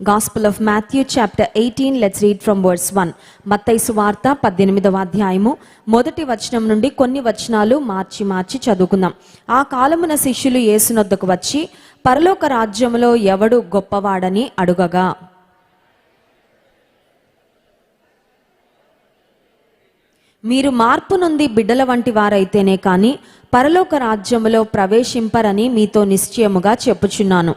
Gospel of Matthew chapter 18, let's read from verse 1. Mattayi సువార్త 18వ అధ్యాయము మొదటి వచనం నుండి కొన్ని వచనాలు మార్చి చదువుకుందాం. ఆ కాలమున శిష్యులు యేసునొద్దకు వచ్చి, పరలోక రాజ్యములో ఎవడు గొప్పవాడని అడుగగా, మీరు మార్పు నుండి బిడ్డల వంటి వారైతేనే కానీ పరలోక రాజ్యములో ప్రవేశింపరని మీతో నిశ్చయముగా చెప్పుచున్నాను.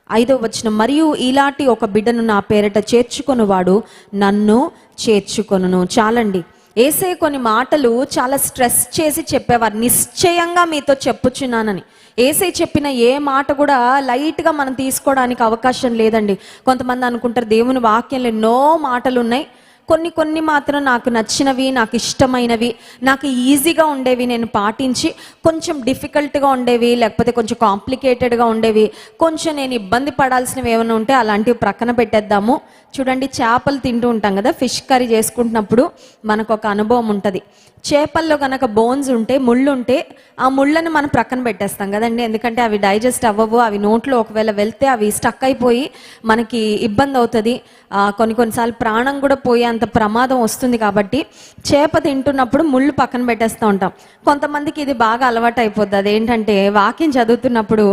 5వ వచనం, మరియు ఇలాంటి ఒక బిడ్డను నా పేరట చేర్చుకొనువాడు నన్ను చేర్చుకొనును. చాలండి. యేసయ్య కొన్ని మాటలు చాలా స్ట్రెస్ చేసి చెప్పేవారు, నిశ్చయంగా మీతో చెప్పుచున్నానని. యేసయ్య చెప్పిన ఏ మాట కూడా లైట్గా మనం తీసుకోవడానికి అవకాశం లేదండి. కొంతమంది అనుకుంటారు దేవుని వాక్యంలో ఎన్నో మాటలు ఉన్నాయి, కొన్ని మాత్రం నాకు నచ్చినవి, నాకు ఇష్టమైనవి, నాకు ఈజీగా ఉండేవి నేను పాటించి, కొంచెం డిఫికల్ట్గా ఉండేవి లేకపోతే కొంచెం కాంప్లికేటెడ్గా ఉండేవి, కొంచెం నేను ఇబ్బంది పడాల్సినవి ఏమైనా ఉంటే అలాంటివి ప్రక్కన పెట్టేద్దాము. చూడండి, చేపలు తింటూ ఉంటాం కదా, ఫిష్ కర్రీ చేసుకుంటున్నప్పుడు మనకు ఒక అనుభవం ఉంటుంది. చేపల్లో కనుక బోన్స్ ఉంటే, ముళ్ళు ఉంటే, ఆ ముళ్ళని మనం ప్రక్కన పెట్టేస్తాం కదండి. ఎందుకంటే అవి డైజెస్ట్ అవ్వవు, అవి నోట్లో ఒకవేళ వెళ్తే అవి స్టక్ అయిపోయి మనకి ఇబ్బంది అవుతుంది, కొన్నిసార్లు ప్రాణం కూడా పోయే అంత ప్రమాదం వస్తుంది. కాబట్టి చేప తింటున్నప్పుడు ముళ్ళు పక్కన పెట్టేస్తూ ఉంటాం. కొంతమందికి ఇది బాగా అలవాటు అయిపోద్ది. అదేంటంటే వాక్యం చదువుతున్నప్పుడు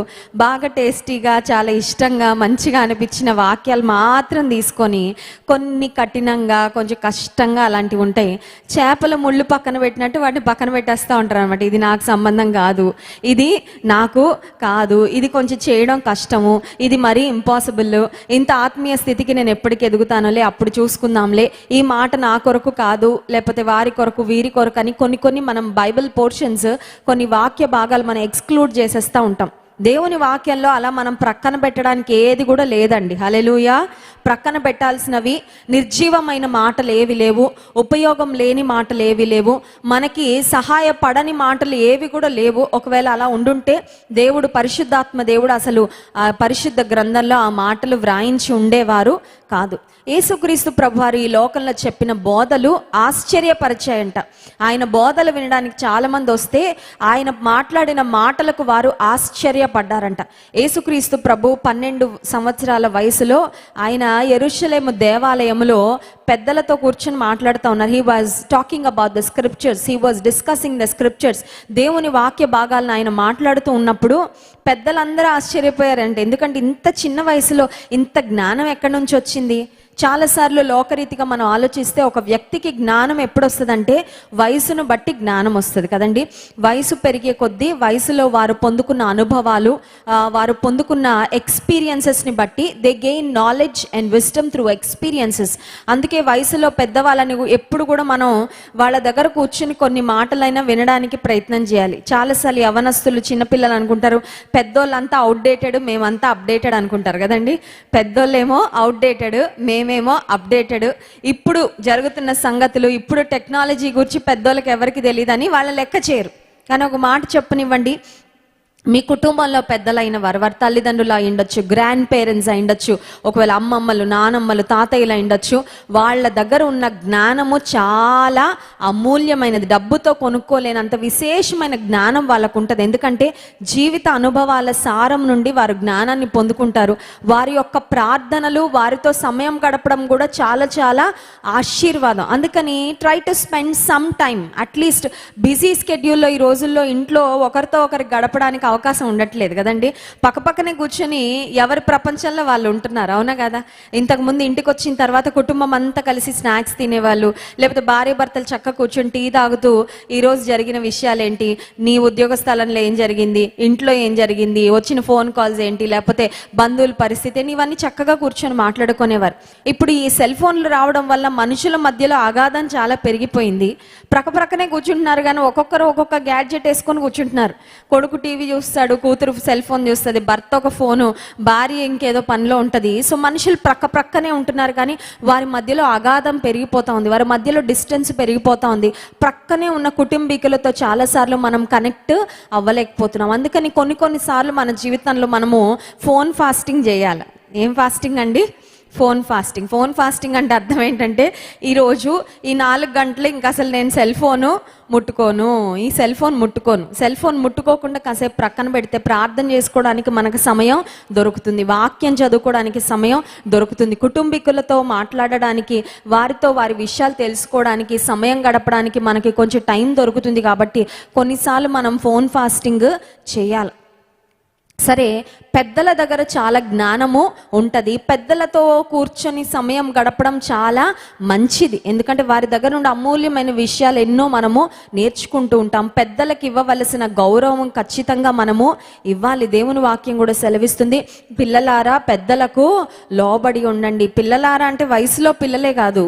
బాగా టేస్టీగా, చాలా ఇష్టంగా, మంచిగా అనిపించిన వాక్యాలు మాత్రం తీసుకొని, కొన్ని కఠినంగా, కొంచెం కష్టంగా అలాంటివి ఉంటాయి, చేపల ముళ్ళు పక్కన పెట్టినట్టు వాటిని పక్కన పెట్టేస్తూ ఉంటారు అనమాట. ఇది నాకు సంబంధం కాదు, ఇది నాకు కాదు, ఇది కొంచెం చేయడం కష్టము, ఇది మరీ ఇంపాసిబుల్, ఇంత ఆత్మీయ స్థితికి నేను ఎప్పటికి ఎదుగుతానులే, అప్పుడు చూసుకుందాంలే, ఈ మాట నా కొరకు కాదు, లేకపోతే వారి కొరకు వీరి కొరకు అని కొన్ని మనం బైబిల్ పోర్షన్స్, కొన్ని వాక్య భాగాలు మనం ఎక్స్క్లూడ్ చేసేస్తూ ఉంటాం. దేవుని వాక్యంలో అలా మనం ప్రక్కన పెట్టడానికి ఏది కూడా లేదండి. హల్లెలూయా. ప్రక్కన పెట్టాల్సినవి నిర్జీవమైన మాటలు ఏవి లేవు, ఉపయోగం లేని మాటలు ఏవి లేవు, మనకి సహాయపడని మాటలు ఏవి కూడా లేవు. ఒకవేళ అలా ఉండుంటే దేవుడు, పరిశుద్ధాత్మ దేవుడు అసలు ఆ పరిశుద్ధ గ్రంథంలో ఆ మాటలు వ్రాయించి ఉండేవారు కాదు. యేసుక్రీస్తు ప్రభువారు ఈ లోకంలో చెప్పిన బోధలు ఆశ్చర్యపరిచాయంట. ఆయన బోధలు వినడానికి చాలా మంది వస్తే ఆయన మాట్లాడిన మాటలకు వారు ఆశ్చర్యపడ్డారంట. యేసుక్రీస్తు ప్రభు 12 సంవత్సరాల వయసులో ఆయన యెరూషలేము దేవాలయములో పెద్దలతో కూర్చొని మాట్లాడుతూ ఉన్నారు. He was talking about the scriptures, he was discussing the scriptures. దేవుని వాక్య భాగాలను ఆయన మాట్లాడుతూ ఉన్నప్పుడు పెద్దలందరూ ఆశ్చర్యపోయారంట. ఎందుకంటే ఇంత చిన్న వయసులో ఇంత జ్ఞానం ఎక్కడి నుంచి వచ్చింది? చాలాసార్లు లోకరీతిగా మనం ఆలోచిస్తే ఒక వ్యక్తికి జ్ఞానం ఎప్పుడు వస్తుందంటే వయసును బట్టి జ్ఞానం వస్తుంది కదండి. వయసు పెరిగే కొద్దీ వయసులో వారు పొందుకున్న అనుభవాలు, వారు పొందుకున్న ఎక్స్పీరియన్సెస్ని బట్టి they gain knowledge and wisdom through experiences. అందుకే వయసులో పెద్దవాళ్ళని ఎప్పుడు కూడా మనం వాళ్ళ దగ్గర కూర్చుని కొన్ని మాటలైనా వినడానికి ప్రయత్నం చేయాలి. చాలాసార్లు యవనస్తులు, చిన్నపిల్లలు అనుకుంటారు పెద్దోళ్ళంతా అవుట్డేటెడ్, మేమంతా అప్డేటెడ్ అనుకుంటారు కదండి. పెద్దోళ్ళేమో అవుట్డేటెడ్, మేమేమో అప్డేటెడ్. ఇప్పుడు జరుగుతున్న సంగతులు, ఇప్పుడు టెక్నాలజీ గురించి పెద్దోళ్ళకి ఎవరికి తెలియదని వాళ్ళ లెక్క చేయరు. కానీ ఒక మాట చెప్పనివ్వండి, మీ కుటుంబంలో పెద్దలైన వారు తల్లిదండ్రులు అయి ఉండొచ్చు, గ్రాండ్ పేరెంట్స్ అయి ఉండొచ్చు, ఒకవేళ అమ్మమ్మలు, నానమ్మలు, తాతయ్యలు అయి ఉండొచ్చు. వాళ్ళ దగ్గర ఉన్న జ్ఞానము చాలా అమూల్యమైనది, డబ్బుతో కొనుక్కోలేనంత విశేషమైన జ్ఞానం వాళ్ళకు ఉంటుంది. ఎందుకంటే జీవిత అనుభవాల సారం నుండి వారు జ్ఞానాన్ని పొందుకుంటారు. వారి యొక్క ప్రార్థనలు, వారితో సమయం గడపడం కూడా చాలా చాలా ఆశీర్వాదం. అందుకని try to spend some time, at least busy స్కెడ్యూల్లో ఈ రోజుల్లో ఇంట్లో ఒకరితో ఒకరికి గడపడానికి అవకాశం ఉండట్లేదు కదండి. పక్కపక్కనే కూర్చొని ఎవరి ప్రపంచంలో వాళ్ళు ఉంటున్నారు, అవునా కదా. ఇంతకుముందు ఇంటికి వచ్చిన తర్వాత కుటుంబం అంతా కలిసి స్నాక్స్ తినేవాళ్ళు, లేకపోతే భార్య భర్తలు చక్కగా కూర్చొని టీ తాగుతూ ఈరోజు జరిగిన విషయాలేంటి, నీ ఉద్యోగ స్థలంలో ఏం జరిగింది, ఇంట్లో ఏం జరిగింది, వచ్చిన ఫోన్ కాల్స్ ఏంటి, లేకపోతే బంధువుల పరిస్థితి, ఇవన్నీ చక్కగా కూర్చొని మాట్లాడుకునేవారు. ఇప్పుడు ఈ సెల్ ఫోన్లు రావడం వల్ల మనుషుల మధ్యలో అగాధం చాలా పెరిగిపోయింది. ప్రక్కనే కూర్చుంటున్నారు కానీ ఒక్కొక్కరు ఒక్కొక్క గ్యాడ్జెట్ వేసుకొని కూర్చుంటున్నారు. కొడుకు టీవీ చూస్తాడు, కూతురు సెల్ ఫోన్ చూస్తుంది, భర్త ఒక ఫోను, భార్య ఇంకేదో పనిలో ఉంటుంది. సో మనుషులు ప్రక్కనే ఉంటున్నారు కానీ వారి మధ్యలో అగాధం పెరిగిపోతూ ఉంది, వారి మధ్యలో డిస్టెన్స్ పెరిగిపోతూ ఉంది. ప్రక్కనే ఉన్న కుటుంబీకులతో చాలాసార్లు మనం కనెక్ట్ అవ్వలేకపోతున్నాం. అందుకని కొన్నిసార్లు మన జీవితంలో మనము ఫోన్ ఫాస్టింగ్ చేయాలి. ఏం ఫాస్టింగ్ అండి? ఫోన్ ఫాస్టింగ్ అంటే అర్థం ఏంటంటే ఈరోజు ఈ 4 గంటలు ఇంకా అసలు నేను సెల్ ఫోన్ ముట్టుకోకుండా కాసేపు ప్రక్కన పెడితే ప్రార్థన చేసుకోవడానికి మనకు సమయం దొరుకుతుంది, వాక్యం చదువుకోవడానికి సమయం దొరుకుతుంది, కుటుంబీకులతో మాట్లాడడానికి, వారితో వారి విషయాలు తెలుసుకోవడానికి, సమయం గడపడానికి మనకి కొంచెం టైం దొరుకుతుంది. కాబట్టి కొన్నిసార్లు మనం ఫోన్ ఫాస్టింగ్ చేయాలి. సరే, పెద్దల దగ్గర చాలా జ్ఞానము ఉంటుంది, పెద్దలతో కూర్చొని సమయం గడపడం చాలా మంచిది. ఎందుకంటే వారి దగ్గర నుండి అమూల్యమైన విషయాలు ఎన్నో మనము నేర్చుకుంటూ ఉంటాం. పెద్దలకు ఇవ్వవలసిన గౌరవం ఖచ్చితంగా మనము ఇవ్వాలి. దేవుని వాక్యం కూడా సెలవిస్తుంది, పిల్లలారా పెద్దలకు లోబడి ఉండండి. పిల్లలారా అంటే వయసులో పిల్లలే కాదు,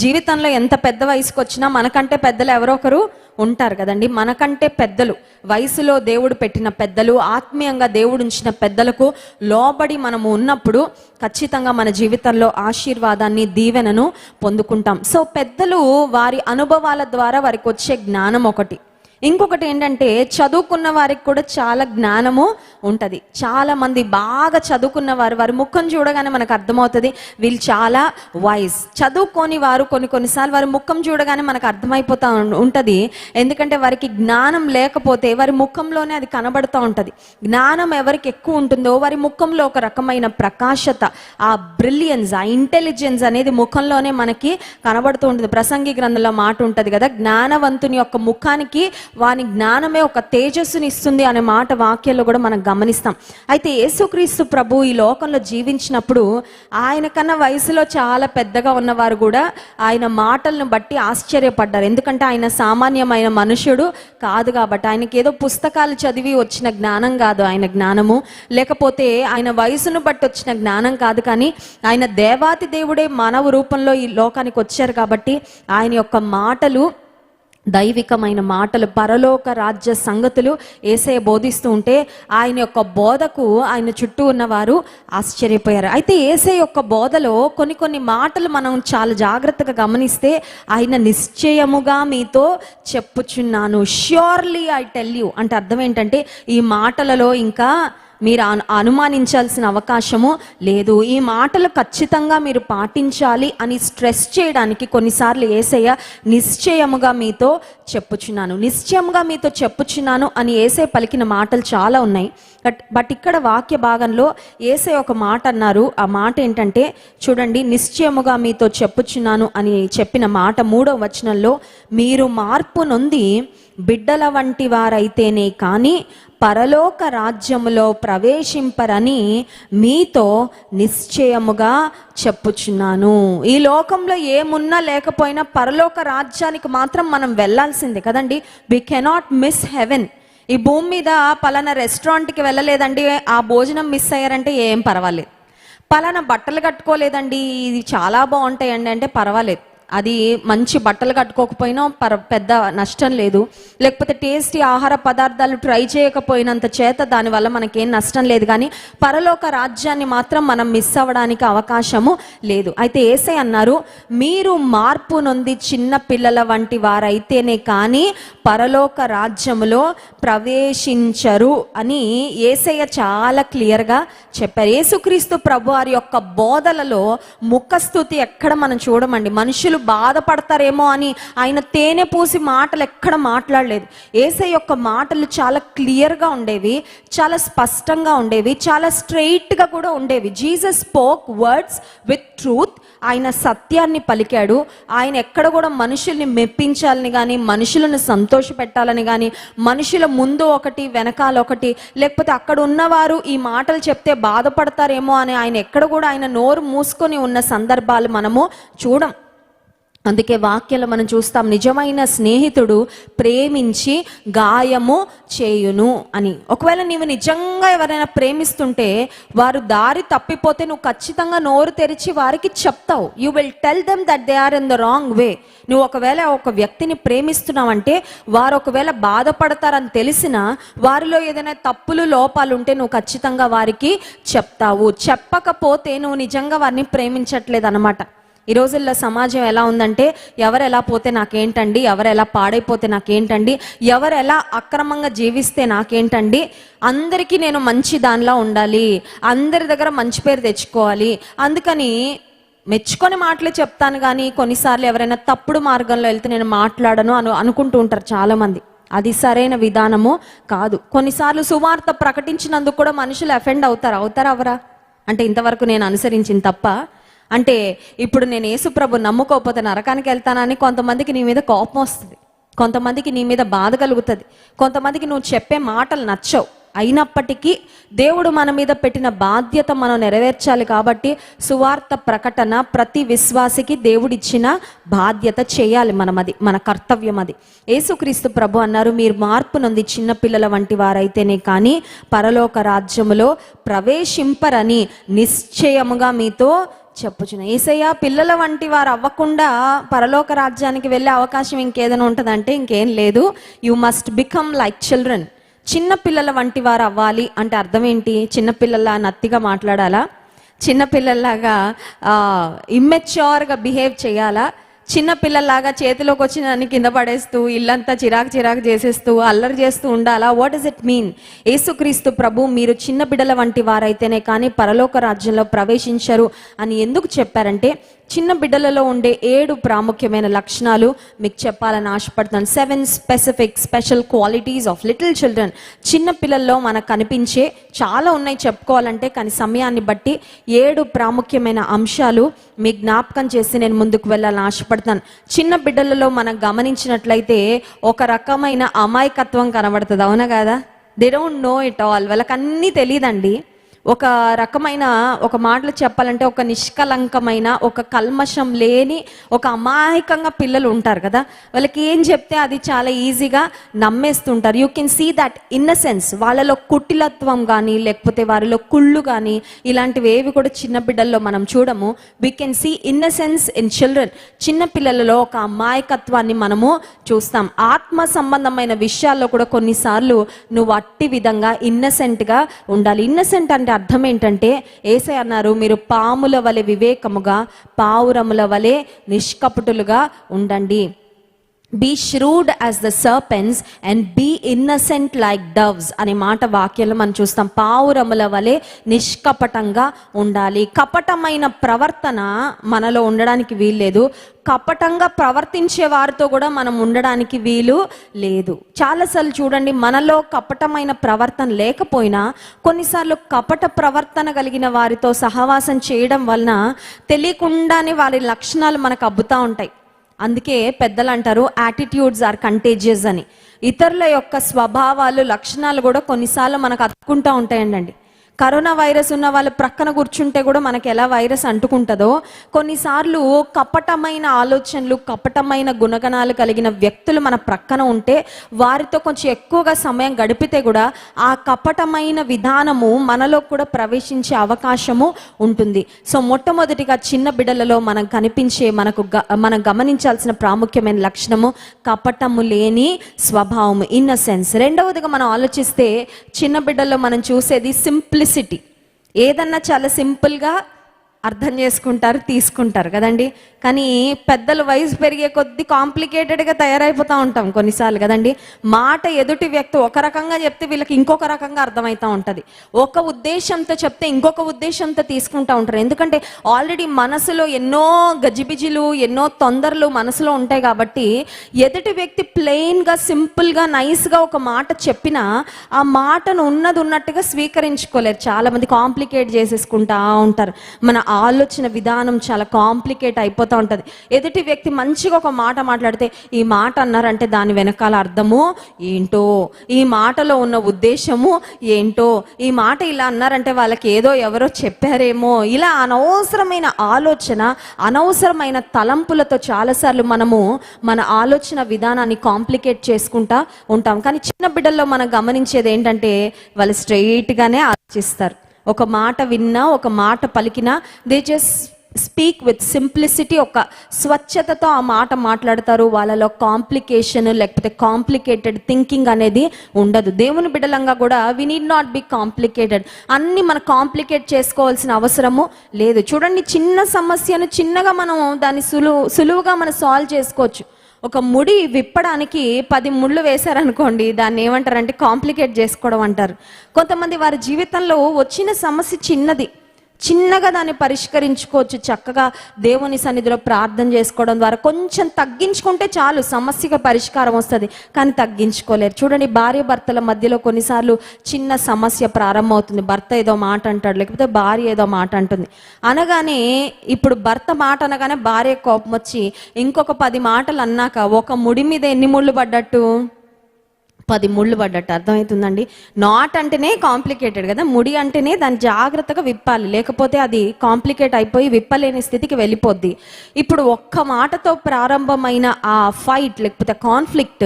జీవితంలో ఎంత పెద్ద వయసుకు వచ్చినా మనకంటే పెద్దలు ఎవరో ఒకరు ఉంటారు కదండి. మనకంటే పెద్దలు, వయసులో దేవుడు పెట్టిన పెద్దలు, ఆత్మీయంగా దేవుడు ఉంచిన పెద్దలకు లోబడి మనము ఉన్నప్పుడు ఖచ్చితంగా మన జీవితంలో ఆశీర్వాదాన్ని, దీవెనను పొందుకుంటాం. సో పెద్దలు వారి అనుభవాల ద్వారా వారికి వచ్చే జ్ఞానం ఒకటి. ఇంకొకటి ఏంటంటే చదువుకున్న వారికి కూడా చాలా జ్ఞానము ఉంటుంది. చాలా మంది బాగా చదువుకున్న వారి ముఖం చూడగానే మనకు అర్థమవుతుంది వీళ్ళు చాలా వైస్. చదువుకొని వారు కొన్నిసార్లు వారి ముఖం చూడగానే మనకు అర్థమైపోతూ ఉంటుంది. ఎందుకంటే వారికి జ్ఞానం లేకపోతే వారి ముఖంలోనే అది కనబడుతూ ఉంటుంది. జ్ఞానం ఎవరికి ఎక్కువ ఉంటుందో వారి ముఖంలో ఒక రకమైన ప్రకాశత, ఆ బ్రిలియన్స్, ఆ ఇంటెలిజెన్స్ అనేది ముఖంలోనే మనకి కనబడుతూ ఉంటుంది. ప్రసంగి గ్రంథంలో మాట ఉంటుంది కదా, జ్ఞానవంతుని యొక్క ముఖానికి వాని జ్ఞానమే ఒక తేజస్సుని ఇస్తుంది అనే మాట వాక్యాల్లో కూడా మనం గమనిస్తాం. అయితే యేసుక్రీస్తు ప్రభు ఈ లోకంలో జీవించినప్పుడు ఆయన కన్నా వయసులో చాలా పెద్దగా ఉన్నవారు కూడా ఆయన మాటలను బట్టి ఆశ్చర్యపడ్డారు. ఎందుకంటే ఆయన సామాన్యమైన మనుషుడు కాదు కాబట్టి, ఆయనకి ఏదో పుస్తకాలు చదివి వచ్చిన జ్ఞానం కాదు ఆయన జ్ఞానము, లేకపోతే ఆయన వయసును బట్టి వచ్చిన జ్ఞానం కాదు, కానీ ఆయన దేవాతి దేవుడే మానవ రూపంలో ఈ లోకానికి వచ్చారు కాబట్టి ఆయన యొక్క మాటలు దైవికమైన మాటలు, పరలోక రాజ్య సంగతులు యేసయ్య బోధిస్తూ ఉంటే ఆయన యొక్క బోధకు ఆయన చుట్టూ ఉన్నవారు ఆశ్చర్యపోయారు. అయితే యేసయ్య యొక్క బోధలో కొన్ని మాటలు మనం చాలా జాగ్రత్తగా గమనిస్తే, ఆయన నిశ్చయముగా మీతో చెప్పుచున్నాను, ష్యూర్లీ ఐ టెల్ యూ అంటే అర్థం ఏంటంటే ఈ మాటలలో ఇంకా మీరు అనుమానించాల్సిన అవకాశము లేదు, ఈ మాటలు ఖచ్చితంగా మీరు పాటించాలి అని స్ట్రెస్ చేయడానికి కొన్నిసార్లు యేసయ్య నిశ్చయముగా మీతో చెప్పుచున్నాను అని యేసయ్య పలికిన మాటలు చాలా ఉన్నాయి. బట్ ఇక్కడ వాక్య భాగంలో యేసయ్య ఒక మాట అన్నారు. ఆ మాట ఏంటంటే చూడండి, నిశ్చయముగా మీతో చెప్పుచున్నాను అని చెప్పిన మాట 3వ వచనంలో, మీరు మార్పు నొంది బిడ్డల వంటి వారైతేనే కానీ పరలోక రాజ్యములో ప్రవేశింపరని మీతో నిశ్చయముగా చెప్పుచున్నాను. ఈ లోకంలో ఏమున్నా లేకపోయినా పరలోక రాజ్యానికి మాత్రం మనం వెళ్ళాల్సిందే కదండి. We cannot miss heaven. ఈ భూమి మీద పలానా రెస్టారెంట్కి వెళ్ళలేదండి, ఆ భోజనం మిస్ అయ్యారంటే ఏం పర్వాలేదు. పలానా బట్టలు కట్టుకోలేదండి, ఇది చాలా బాగుంటాయండి అంటే పర్వాలేదు, అది మంచి బట్టలు కట్టుకోకపోయినా పెద్ద నష్టం లేదు. లేకపోతే టేస్టీ ఆహార పదార్థాలు ట్రై చేయకపోయినంత చేత దానివల్ల మనకేం నష్టం లేదు. కానీ పరలోక రాజ్యాన్ని మాత్రం మనం మిస్ అవ్వడానికి అవకాశము లేదు. అయితే యేసయ్య అన్నారు, మీరు మార్పు నొంది చిన్న పిల్లల వంటి వారైతేనే కానీ పరలోక రాజ్యములో ప్రవేశించరు అని యేసయ్య చాలా క్లియర్గా చెప్పారు. యేసుక్రీస్తు ప్రభు వారి యొక్క బోధలలో ముఖస్తుతి ఎక్కడ మనం చూడమండి. మనుషులు బాధపడతారేమో అని ఆయన తేనె పూసి మాటలు ఎక్కడ మాట్లాడలేదు. యేసయ్య యొక్క మాటలు చాలా క్లియర్గా ఉండేవి, చాలా స్పష్టంగా ఉండేవి, చాలా స్ట్రెయిట్గా కూడా ఉండేవి. Jesus spoke words with truth. ఆయన సత్యాన్ని పలికాడు. ఆయన ఎక్కడ కూడా మనుషుల్ని మెప్పించాలని కానీ, మనుషులను సంతోషపెట్టాలని కానీ, మనుషుల ముందు ఒకటి వెనకాల ఒకటి, లేకపోతే అక్కడ ఉన్నవారు ఈ మాటలు చెప్తే బాధపడతారేమో అని ఆయన ఎక్కడ కూడా ఆయన నోరు మూసుకొని ఉన్న సందర్భాలు మనము చూడం. అందుకే వాక్యాలు మనం చూస్తాం, నిజమైన స్నేహితుడు ప్రేమించి గాయము చేయును అని. ఒకవేళ నీవు నిజంగా ఎవరైనా ప్రేమిస్తుంటే వారు దారి తప్పిపోతే నువ్వు ఖచ్చితంగా నోరు తెరిచి వారికి చెప్తావు. You will tell them that they are in the wrong way. నువ్వు ఒకవేళ ఒక వ్యక్తిని ప్రేమిస్తున్నావంటే వారు ఒకవేళ బాధపడతారని తెలిసినా వారిలో ఏదైనా తప్పులు లోపాలు ఉంటే నువ్వు ఖచ్చితంగా వారికి చెప్తావు. చెప్పకపోతే నువ్వు నిజంగా వారిని ప్రేమించట్లేదు అన్నమాట. ఈ రోజుల్లో సమాజం ఎలా ఉందంటే, ఎవరు ఎలా పోతే నాకేంటండి, ఎవరు ఎలా పాడైపోతే నాకేంటండి, ఎవరు ఎలా అక్రమంగా జీవిస్తే నాకేంటండి, అందరికీ నేను మంచి దానిలా ఉండాలి, అందరి దగ్గర మంచి పేరు తెచ్చుకోవాలి, అందుకని మెచ్చుకొని మాటలే చెప్తాను, కానీ కొన్నిసార్లు ఎవరైనా తప్పుడు మార్గంలో వెళ్తే నేను మాట్లాడను అనుకుంటూ ఉంటారు చాలామంది. అది సరైన విధానము కాదు. కొన్నిసార్లు సువార్త ప్రకటించినందుకు కూడా మనుషులు అఫెండ్ అవుతారా అవరా అంటే ఇంతవరకు నేను అనుసరించింది తప్ప, అంటే ఇప్పుడు నేను యేసుప్రభు నమ్ముకోకపోతే నరకానికి వెళ్తానని కొంతమందికి నీ మీద కోపం వస్తుంది, కొంతమందికి నీ మీద బాధ కలుగుతుంది, కొంతమందికి నువ్వు చెప్పే మాటలు నచ్చవు. అయినప్పటికీ దేవుడు మన మీద పెట్టిన బాధ్యత మనం నెరవేర్చాలి. కాబట్టి సువార్త ప్రకటన ప్రతి విశ్వాసికి దేవుడిచ్చిన బాధ్యత చేయాలి. అది మన కర్తవ్యం. అది యేసుక్రీస్తు ప్రభు అన్నారు, మీరు మార్పు నొంది చిన్నపిల్లల వంటి వారైతేనే కానీ పరలోక రాజ్యములో ప్రవేశింపరని నిశ్చయముగా మీతో చెప్పుచున్నా. యేసయ్య పిల్లల వంటి వారు అవ్వకుండా పరలోక రాజ్యానికి వెళ్ళే అవకాశం ఇంకేదైనా ఉంటుందంటే ఇంకేం లేదు. You must become like children. చిన్న పిల్లల వంటి వారు అవ్వాలి అంటే అర్థం ఏంటి? చిన్నపిల్లల్లా నత్తిగా మాట్లాడాలా? చిన్నపిల్లల్లాగా ఇమ్మెచ్యూర్గా బిహేవ్ చేయాలా? చిన్నపిల్లల్లాగా చేతిలోకి వచ్చిన అన్ని కింద పడేస్తూ ఇల్లంతా చిరాకు చేసేస్తూ అల్లరి చేస్తూ ఉండాలా? What does it mean? యేసుక్రీస్తు ప్రభు మీరు చిన్న బిడ్డల వంటి వారైతేనే కానీ పరలోక రాజ్యంలో ప్రవేశించరు అని ఎందుకు చెప్పారంటే, చిన్న బిడ్డలలో ఉండే 7 ప్రాముఖ్యమైన లక్షణాలు మీకు చెప్పాలని ఆశపడుతున్నాను. 7 special qualities of little children. చిన్న పిల్లల్లో మనకు కనిపించే చాలా ఉన్నాయి చెప్పుకోవాలంటే, కానీ సమయాన్ని బట్టి 7 ప్రాముఖ్యమైన అంశాలు మీ జ్ఞాపకం చేసి నేను ముందుకు వెళ్ళాలని ఆశపడుతున్నాను. చిన్న బిడ్డలలో మనం గమనించినట్లయితే ఒక రకమైన అమాయకత్వం కనబడుతుంది, అవునా కదా? They don't know it all. వాళ్ళకి అన్నీ తెలియదండి. ఒక రకమైన, ఒక మాటలు చెప్పాలంటే ఒక నిష్కలంకమైన, ఒక కల్మషం లేని, ఒక అమాయకంగా పిల్లలు ఉంటారు కదా. వాళ్ళకి ఏం చెప్తే అది చాలా ఈజీగా నమ్మేస్తుంటారు. You can see that innocence. వాళ్ళలో కుటిలత్వం కానీ లేకపోతే వారిలో కుళ్ళు కానీ ఇలాంటివి ఏవి కూడా చిన్న బిడ్డల్లో మనం చూడము. We can see innocence in children. చిన్న పిల్లలలో ఒక అమాయకత్వాన్ని మనము చూస్తాం. ఆత్మ సంబంధమైన విషయాల్లో కూడా కొన్నిసార్లు నువ్వు అట్టి విధంగా ఇన్నసెంట్గా ఉండాలి. ఇన్నసెంట్ అంటే అర్థం ఏంటంటే, యేసయ్య అన్నారు, మీరు పాముల వలె వివేకముగా పావురముల వలె నిష్కపటులుగా ఉండండి. Be shrewd as the serpents and be innocent like doves అనే మాట వాక్యంలో మనం చూస్తాం. పావురముల వలె నిష్కపటంగా ఉండాలి. కపటమైన ప్రవర్తన మనలో ఉండడానికి వీల్లేదు. కపటంగా ప్రవర్తించే వారితో కూడా మనం ఉండడానికి వీలు లేదు. చాలాసార్లు చూడండి, మనలో కపటమైన ప్రవర్తన లేకపోయినా కొన్నిసార్లు కపట ప్రవర్తన కలిగిన వారితో సహవాసం చేయడం వలన తెలియకుండానే వారి లక్షణాలు మనకు అబ్బుతూ ఉంటాయి. అందుకే పెద్దలు అంటారు, యాటిట్యూడ్స్ ఆర్ కంటేజియస్ అని. ఇతరుల యొక్క స్వభావాలు, లక్షణాలు కూడా కొన్నిసార్లు మనకు అతుక్కుంటూ ఉంటాయండి. కరోనా వైరస్ ఉన్న వాళ్ళు ప్రక్కన కూర్చుంటే కూడా మనకి ఎలా వైరస్ అంటుకుంటుందో, కొన్నిసార్లు కపటమైన ఆలోచనలు, కపటమైన గుణగణాలు కలిగిన వ్యక్తులు మన ప్రక్కన ఉంటే వారితో కొంచెం ఎక్కువగా సమయం గడిపితే కూడా ఆ కపటమైన విధానము మనలో కూడా ప్రవేశించే అవకాశము ఉంటుంది. సో మొట్టమొదటిగా చిన్న బిడ్డలలో మనం కనిపించే, మనం గమనించాల్సిన ప్రాముఖ్యమైన లక్షణము కపటము లేని స్వభావము, ఇన్నసెన్స్. రెండవదిగా మనం ఆలోచిస్తే చిన్న బిడ్డల్లో మనం చూసేది సింప్లిసిటీ. ఏదన్నా చాలా సింపుల్గా అర్థం చేసుకుంటారు, తీసుకుంటారు కదండి. కానీ పెద్దలు వయసు పెరిగే కొద్దీ కాంప్లికేటెడ్గా తయారైపోతూ ఉంటాం కొన్నిసార్లు కదండి. మాట ఎదుటి వ్యక్తి ఒక రకంగా చెప్తే వీళ్ళకి ఇంకొక రకంగా అర్థమవుతూ ఉంటుంది. ఒక ఉద్దేశంతో చెప్తే ఇంకొక ఉద్దేశంతో తీసుకుంటూ ఉంటారు. ఎందుకంటే ఆల్రెడీ మనసులో ఎన్నో గజిబిజిలు, ఎన్నో తొందరలు మనసులో ఉంటాయి. కాబట్టి ఎదుటి వ్యక్తి ప్లెయిన్గా, సింపుల్గా, నైస్గా ఒక మాట చెప్పినా ఆ మాటను ఉన్నట్టుగా స్వీకరించుకోలేరు. చాలామంది కాంప్లికేట్ చేసేసుకుంటా ఉంటారు. మన ఆలోచన విధానం చాలా కాంప్లికేట్ అయిపోతూ ఉంటుంది. ఎదుటి వ్యక్తి మంచిగా ఒక మాట మాట్లాడితే ఈ మాట అన్నారంటే దాని వెనకాల అర్థము ఏంటో, ఈ మాటలో ఉన్న ఉద్దేశము ఏంటో, ఈ మాట ఇలా అన్నారంటే వాళ్ళకి ఏదో ఎవరో చెప్పారేమో, ఇలా అనవసరమైన ఆలోచన, అనవసరమైన తలంపులతో చాలాసార్లు మనము మన ఆలోచన విధానాన్ని కాంప్లికేట్ చేసుకుంటా ఉంటాం. కానీ చిన్న బిడ్డల్లో మనం గమనించేది ఏంటంటే, వాళ్ళు స్ట్రెయిట్గానే ఆలోచిస్తారు. ఒక మాట విన్నా, ఒక మాట పలికినా they just speak with simplicity. ఒక స్వచ్ఛతతో ఆ మాట మాట్లాడతారు. వాళ్ళలో కాంప్లికేషన్ లేకపోతే కాంప్లికేటెడ్ థింకింగ్ అనేది ఉండదు. దేవుని బిడ్డలంగా కూడా we need not be complicated. అన్ని మనం కాంప్లికేట్ చేసుకోవాల్సిన అవసరము లేదు. చూడండి, చిన్న సమస్యను చిన్నగా మనం దాన్ని సులువుగా మనం సాల్వ్ చేసుకోవచ్చు. ఒక ముడి విప్పడానికి 10 ముళ్ళు వేశారనుకోండి, దాన్ని ఏమంటారంటే కాంప్లికేట్ చేసుకోవడం అంటారు. కొంతమంది వారి జీవితంలో వచ్చిన సమస్య చిన్నది, చిన్నగా దాన్ని పరిష్కరించుకోవచ్చు. చక్కగా దేవుని సన్నిధిలో ప్రార్థన చేసుకోవడం ద్వారా కొంచెం తగ్గించుకుంటే చాలు, సమస్యగా పరిష్కారం వస్తుంది. కానీ తగ్గించుకోలేరు. చూడండి, భార్య భర్తల మధ్యలో కొన్నిసార్లు చిన్న సమస్య ప్రారంభమవుతుంది. భర్త ఏదో మాట అంటాడు, లేకపోతే భార్య ఏదో మాట అంటుంది. అనగానే ఇప్పుడు భర్త మాట అనగానే భార్య కోపం వచ్చి ఇంకొక 10 మాటలు అన్నాక ఒక ముడి మీద ఎన్ని ముళ్ళు పడ్డట్టు? 10 ముళ్ళు పడ్డట్టు. అర్థమవుతుందండి? నాట్ అంటేనే కాంప్లికేటెడ్ కదా, ముడి అంటేనే దాన్ని జాగ్రత్తగా విప్పాలి, లేకపోతే అది కాంప్లికేట్ అయిపోయి విప్పలేని స్థితికి వెళ్ళిపోద్ది. ఇప్పుడు ఒక్క మాటతో ప్రారంభమైన ఆ ఫైట్ లేకపోతే కాన్ఫ్లిక్ట్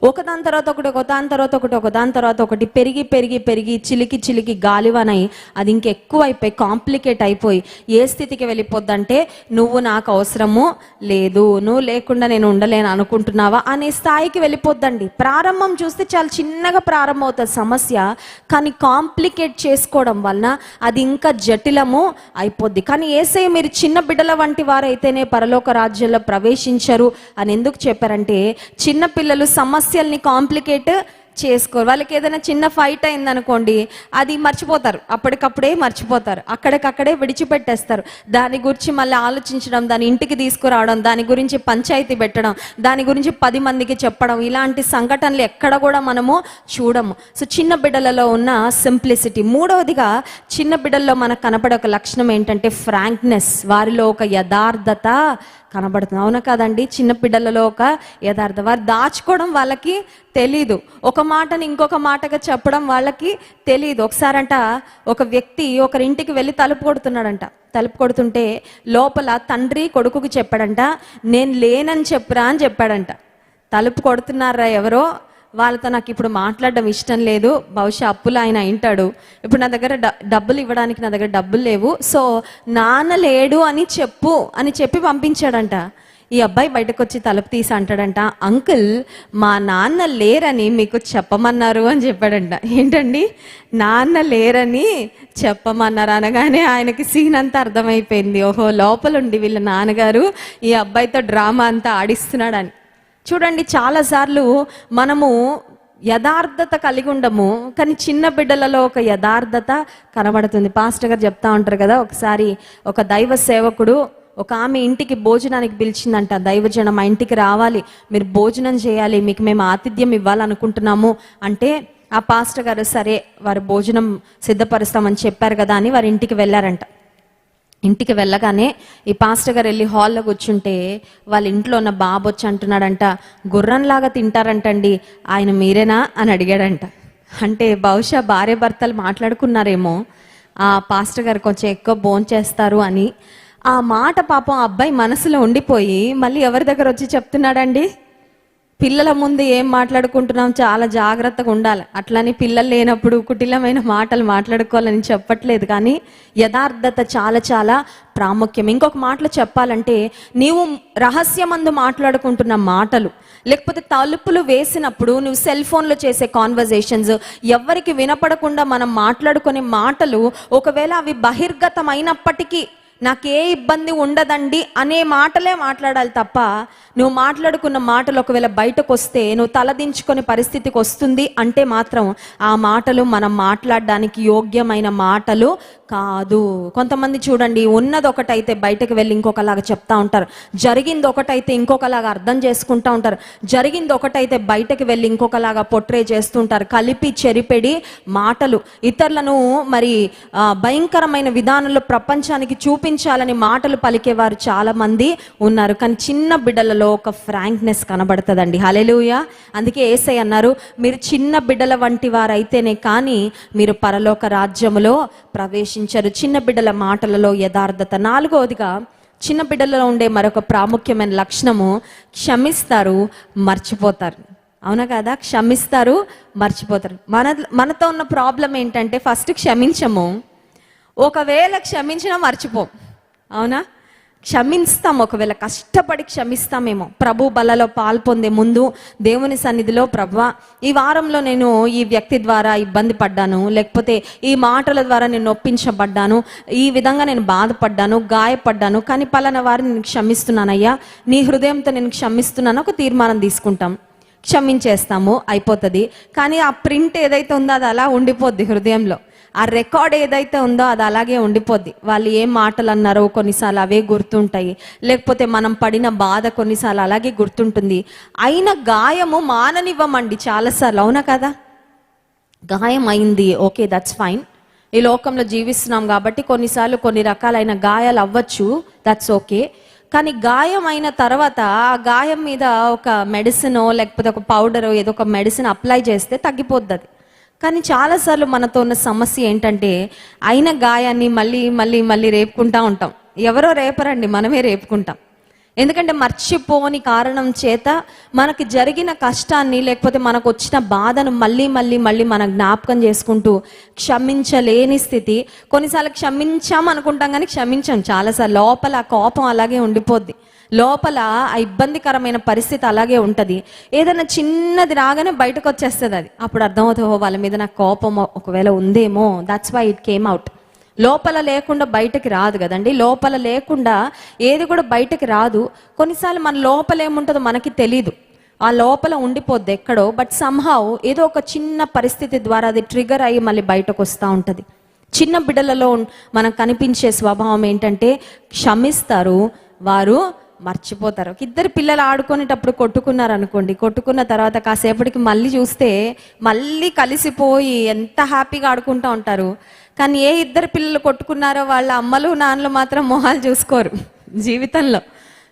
ఒకదాని తర్వాత ఒకటి, ఒకదాని తర్వాత ఒకటి, ఒకదాని తర్వాత ఒకటి పెరిగి పెరిగి పెరిగి చిలికి చిలికి గాలివనై అది ఇంకెక్కువ అయిపోయి కాంప్లికేట్ అయిపోయి ఏ స్థితికి వెళ్ళిపోద్ది అంటే, నువ్వు నాకు అవసరము లేదు, నువ్వు లేకుండా నేను ఉండలేను అనుకుంటున్నావా అనే స్థాయికి వెళ్ళిపోద్దండి. ప్రారంభం చూస్తే చాలా చిన్నగా ప్రారంభమవుతుంది సమస్య, కానీ కాంప్లికేట్ చేసుకోవడం వలన అది ఇంకా జటిలము అయిపోద్ది. కానీ యేసయ్య మీరు చిన్న బిడ్డల వంటి వారైతేనే పరలోక రాజ్యంలో ప్రవేశించరు అని ఎందుకు చెప్పారంటే, చిన్న పిల్లలు సమస్యల్ని కాంప్లికేట్ చేసుకోరు. వాళ్ళకి ఏదైనా చిన్న ఫైట్ అయిందనుకోండి, అది మర్చిపోతారు, అప్పటికప్పుడే మర్చిపోతారు, అక్కడికక్కడే విడిచిపెట్టేస్తారు. దాని గురించి మళ్ళీ ఆలోచించడం, దాని ఇంటికి తీసుకురావడం, దాని గురించి పంచాయతీ పెట్టడం, దాని గురించి 10 మందికి చెప్పడం, ఇలాంటి సంఘటనలు ఎక్కడ కూడా మనము చూడము. సో చిన్న బిడ్డలలో ఉన్న సింప్లిసిటీ. మూడవదిగా చిన్న బిడ్డల్లో మనకు కనపడే ఒక లక్షణం ఏంటంటే ఫ్రాంక్నెస్. వారిలో ఒక యథార్థత కనబడుతుంది. అవునా కాదండి? చిన్న పిల్లలలో ఒక యథార్థం. వారు దాచుకోవడం వాళ్ళకి తెలీదు, ఒక మాటని ఇంకొక మాటగా చెప్పడం వాళ్ళకి తెలీదు. ఒకసారంట ఒక వ్యక్తి ఒకరింటికి వెళ్ళి తలుపు కొడుతున్నాడంట. తలుపు కొడుతుంటే లోపల తండ్రి కొడుకుకి చెప్పాడంట, నేను లేనని చెప్పురా అని చెప్పాడంట. తలుపు కొడుతున్నారా ఎవరో, వాళ్ళతో నాకు ఇప్పుడు మాట్లాడడం ఇష్టం లేదు, బహుశా అప్పులు ఆయన అయింటాడు, ఇప్పుడు నా దగ్గర డబ్బులు ఇవ్వడానికి నా దగ్గర డబ్బులు లేవు, సో నాన్న లేడు అని చెప్పి పంపించాడంట. ఈ అబ్బాయి బయటకు వచ్చి తలుపు తీసి అంటాడంట, అంకుల్ మా నాన్న లేరని మీకు చెప్పమన్నారు అని చెప్పాడంట. ఏంటండి, నాన్న లేరని చెప్పమన్నారు అనగానే ఆయనకి సీన్ అంతా అర్థమైపోయింది. ఓహో, లోపలుండి వీళ్ళ నాన్నగారు ఈ అబ్బాయితో డ్రామా అంతా ఆడిస్తున్నాడని. చూడండి, చాలాసార్లు మనము యథార్థత కలిగి ఉండము, కానీ చిన్న బిడ్డలలో ఒక యథార్థత కనబడుతుంది. పాస్టర్ గారు చెప్తా ఉంటారు కదా, ఒకసారి ఒక దైవ సేవకుడు ఒక ఆమె ఇంటికి భోజనానికి పిలిచిందంట. దైవజనం మా ఇంటికి రావాలి, మీరు భోజనం చేయాలి, మీకు మేము ఆతిథ్యం ఇవ్వాలనుకుంటున్నాము అంటే, ఆ పాస్టర్ గారు సరే వారు భోజనం సిద్ధపరుస్తామని చెప్పారు కదా అని వారి ఇంటికి వెళ్ళారంట. ఇంటికి వెళ్ళగానే ఈ పాస్టర్ గారు వెళ్ళి హాల్లో కూర్చుంటే వాళ్ళ ఇంట్లో ఉన్న బాబు వచ్చి అంటున్నాడంట, గుర్రంలాగా తింటారంటండి, ఆయన మీరేనా అని అడిగాడంట. అంటే బహుశా భార్య భర్తలు మాట్లాడుకున్నారేమో, ఆ పాస్టర్ గారు కొంచెం ఎక్కువ భోంచేస్తారు అని. ఆ మాట పాపం ఆ అబ్బాయి మనసులో ఉండిపోయి మళ్ళీ ఎవరి దగ్గర వచ్చి చెప్తున్నాడండి, పిల్లల ముందు ఏం మాట్లాడుకుంటున్నాం చాలా జాగ్రత్తగా ఉండాలి, అట్లని పిల్లలు లేనప్పుడు కుటిలమైన మాటలు మాట్లాడుకోవాలని చెప్పట్లేదు, కానీ యథార్థత చాలా చాలా ప్రాముఖ్యం. ఇంకొక మాటలు చెప్పాలంటే, నీవు రహస్యమందు మాట్లాడుకుంటున్న మాటలు, లేకపోతే తలుపులు వేసినప్పుడు నువ్వు సెల్ ఫోన్లో చేసే కాన్వర్జేషన్స్, ఎవరికి వినపడకుండా మనం మాట్లాడుకునే మాటలు, ఒకవేళ అవి బహిర్గతమైనప్పటికీ నాకే ఇబ్బంది ఉండదండి అనే మాటలే మాట్లాడాలి తప్ప, నువ్వు మాట్లాడుకున్న మాటలు ఒకవేళ బయటకు వస్తే నువ్వు తలదించుకునే పరిస్థితికి వస్తుంది అంటే మాత్రం ఆ మాటలు మనం మాట్లాడడానికి యోగ్యమైన మాటలు కాదు. కొంతమంది చూడండి, ఉన్నది ఒకటైతే బయటకు వెళ్ళి ఇంకొకలాగా చెప్తా ఉంటారు, జరిగింది ఒకటైతే ఇంకొకలాగా అర్థం చేసుకుంటా ఉంటారు, జరిగింది ఒకటైతే బయటకు వెళ్ళి ఇంకొకలాగా పొట్రే చేస్తుంటారు. కలిపి చెరిపెడి మాటలు, ఇతరులను మరి భయంకరమైన విధానంలో ప్రపంచానికి చూపించాలని మాటలు పలికేవారు చాలా మంది ఉన్నారు. కానీ చిన్న బిడ్డలలో ఒక ఫ్రాంక్నెస్ కనబడుతుందండి. హల్లెలూయా. అందుకే యేసయ్య అన్నారు, మీరు చిన్న బిడ్డల వంటి వారైతేనే కానీ మీరు పరలోక రాజ్యములో ప్రవేశించారు. చిన్న బిడ్డల మాటలలో యథార్థత. 4వదిగా చిన్న బిడ్డలలో ఉండే మరొక ప్రాముఖ్యమైన లక్షణము, క్షమిస్తారు, మర్చిపోతారు. అవునా కదా? క్షమిస్తారు, మర్చిపోతారు. మనతో ఉన్న ప్రాబ్లం ఏంటంటే ఫస్ట్ క్షమించము, ఒకవేళ క్షమించినా మర్చిపోం. అవునా? క్షమిస్తాం, ఒకవేళ కష్టపడి క్షమిస్తామేమో. ప్రభు బలలో పాల్పొందే ముందు దేవుని సన్నిధిలో, ప్రభువా ఈ వారంలో నేను ఈ వ్యక్తి ద్వారా ఇబ్బంది పడ్డాను, లేకపోతే ఈ మాటల ద్వారా నేను నొప్పించబడ్డాను, ఈ విధంగా నేను బాధపడ్డాను, గాయపడ్డాను, కానీ పలానా వారిని నేను క్షమిస్తున్నానయ్యా, నీ హృదయంతో నేను క్షమిస్తున్నాను ఒక తీర్మానం తీసుకుంటాం. క్షమించేస్తాము, అయిపోతుంది. కానీ ఆ ప్రింట్ ఏదైతే ఉందో అది అలా ఉండిపోద్ది హృదయంలో. ఆ రికార్డ్ ఏదైతే ఉందో అది అలాగే ఉండిపోద్ది. వాళ్ళు ఏం మాటలు అన్నారో కొన్నిసార్లు అవే గుర్తుంటాయి, లేకపోతే మనం పడిన బాధ కొన్నిసార్లు అలాగే గుర్తుంటుంది. అయిన గాయము మాననివ్వమండి చాలాసార్లు, అవునా కదా? గాయం అయింది, ఓకే, దట్స్ ఫైన్. ఈ లోకంలో జీవిస్తున్నాం కాబట్టి కొన్నిసార్లు కొన్ని రకాలైన గాయాలు అవ్వచ్చు, దట్స్ ఓకే. కానీ గాయం అయిన తర్వాత ఆ గాయం మీద ఒక మెడిసినో లేకపోతే ఒక పౌడరో ఏదో ఒక మెడిసిన్ అప్లై చేస్తే తగ్గిపోద్ది అది. కానీ చాలాసార్లు మనతో ఉన్న సమస్య ఏంటంటే అయిన గాయాన్ని మళ్ళీ మళ్ళీ మళ్ళీ రేపుకుంటా ఉంటాం. ఎవరో రేపరండి, మనమే రేపుకుంటాం. ఎందుకంటే మర్చిపోని కారణం చేత మనకి జరిగిన కష్టాన్ని లేకపోతే మనకు వచ్చిన బాధను మళ్ళీ మళ్ళీ మళ్ళీ మనం జ్ఞాపకం చేసుకుంటూ క్షమించలేని స్థితి. కొన్నిసార్లు క్షమించాం అనుకుంటాం కానీ క్షమించాం. చాలాసార్లు లోపల ఆ కోపం అలాగే ఉండిపోద్ది, లోపల ఆ ఇబ్బందికరమైన పరిస్థితి అలాగే ఉంటుంది. ఏదైనా చిన్నది రాగానే బయటకు వచ్చేస్తుంది అది. అప్పుడు అర్థమవుతుందో వాళ్ళ మీద నాకు కోపం ఒకవేళ ఉందేమో, that's why it came out. లోపల లేకుండా బయటకి రాదు కదండి. లోపల లేకుండా ఏది కూడా బయటకి రాదు. కొన్నిసార్లు మన లోపల ఏముంటుందో మనకి తెలీదు, ఆ లోపల ఉండిపోద్ది ఎక్కడో. బట్ సమ్హౌ ఏదో ఒక చిన్న పరిస్థితి ద్వారా అది ట్రిగర్ అయ్యి మళ్ళీ బయటకు వస్తూ ఉంటుంది. చిన్న బిడ్డలలో మనకు కనిపించే స్వభావం ఏంటంటే క్షమిస్తారు, వారు మర్చిపోతారు. ఇద్దరు పిల్లలు ఆడుకునేటప్పుడు కొట్టుకున్నారు అనుకోండి, కొట్టుకున్న తర్వాత కాసేపటికి మళ్ళీ చూస్తే మళ్ళీ కలిసిపోయి ఎంత హ్యాపీగా ఆడుకుంటూ ఉంటారు. కానీ ఏ ఇద్దరు పిల్లలు కొట్టుకున్నారో వాళ్ళ అమ్మలు నాన్నలు మాత్రం మొహాలు చూసుకోరు జీవితంలో.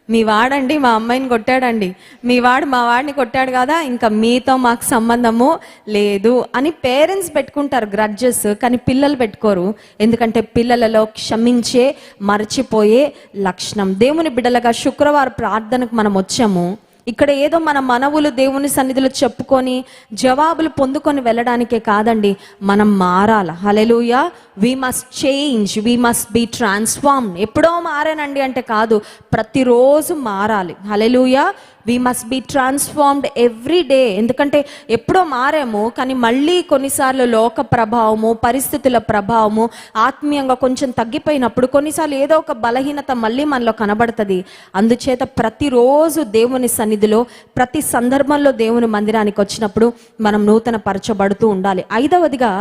మీ వాడండి మా అమ్మాయిని కొట్టాడండి, మీ వాడు మా వాడిని కొట్టాడు కదా, ఇంకా మీతో మాకు సంబంధము లేదు అని పేరెంట్స్ పెట్టుకుంటారు గ్రడ్జెస్. కానీ పిల్లలు పెట్టుకోరు, ఎందుకంటే పిల్లలలో క్షమించే మర్చిపోయే లక్షణం. దేవుని బిడ్డలుగా శుక్రవారం ప్రార్థనకు మనం వచ్చాము. ఇక్కడ ఏదో మన మనవులు దేవుని సన్నిధిలో చెప్పుకొని జవాబులు పొందుకొని వెళ్ళడానికే కాదండి, మనం మారాల. Hallelujah. We must change, we must be transform. ఎప్పుడో మారానండి అంటే కాదు, ప్రతిరోజు మారాలి. Hallelujah. We must be transformed every day. ఎందుకంటే ఎప్పుడో మారాము, కానీ మళ్ళీ కొన్నిసార్లు లోక ప్రభావము, పరిస్థితుల ప్రభావము, ఆత్మీయంగా కొంచెం తగ్గిపోయినప్పుడు కొన్నిసార్లు ఏదో ఒక బలహీనత మళ్ళీ మనలో కనబడుతుంది. అందుచేత ప్రతిరోజు దేవుని సన్నిధిలో, ప్రతి సందర్భంలో దేవుని మందిరానికి వచ్చినప్పుడు మనం నూతన పరచబడుతూ ఉండాలి. ఐదవదిగా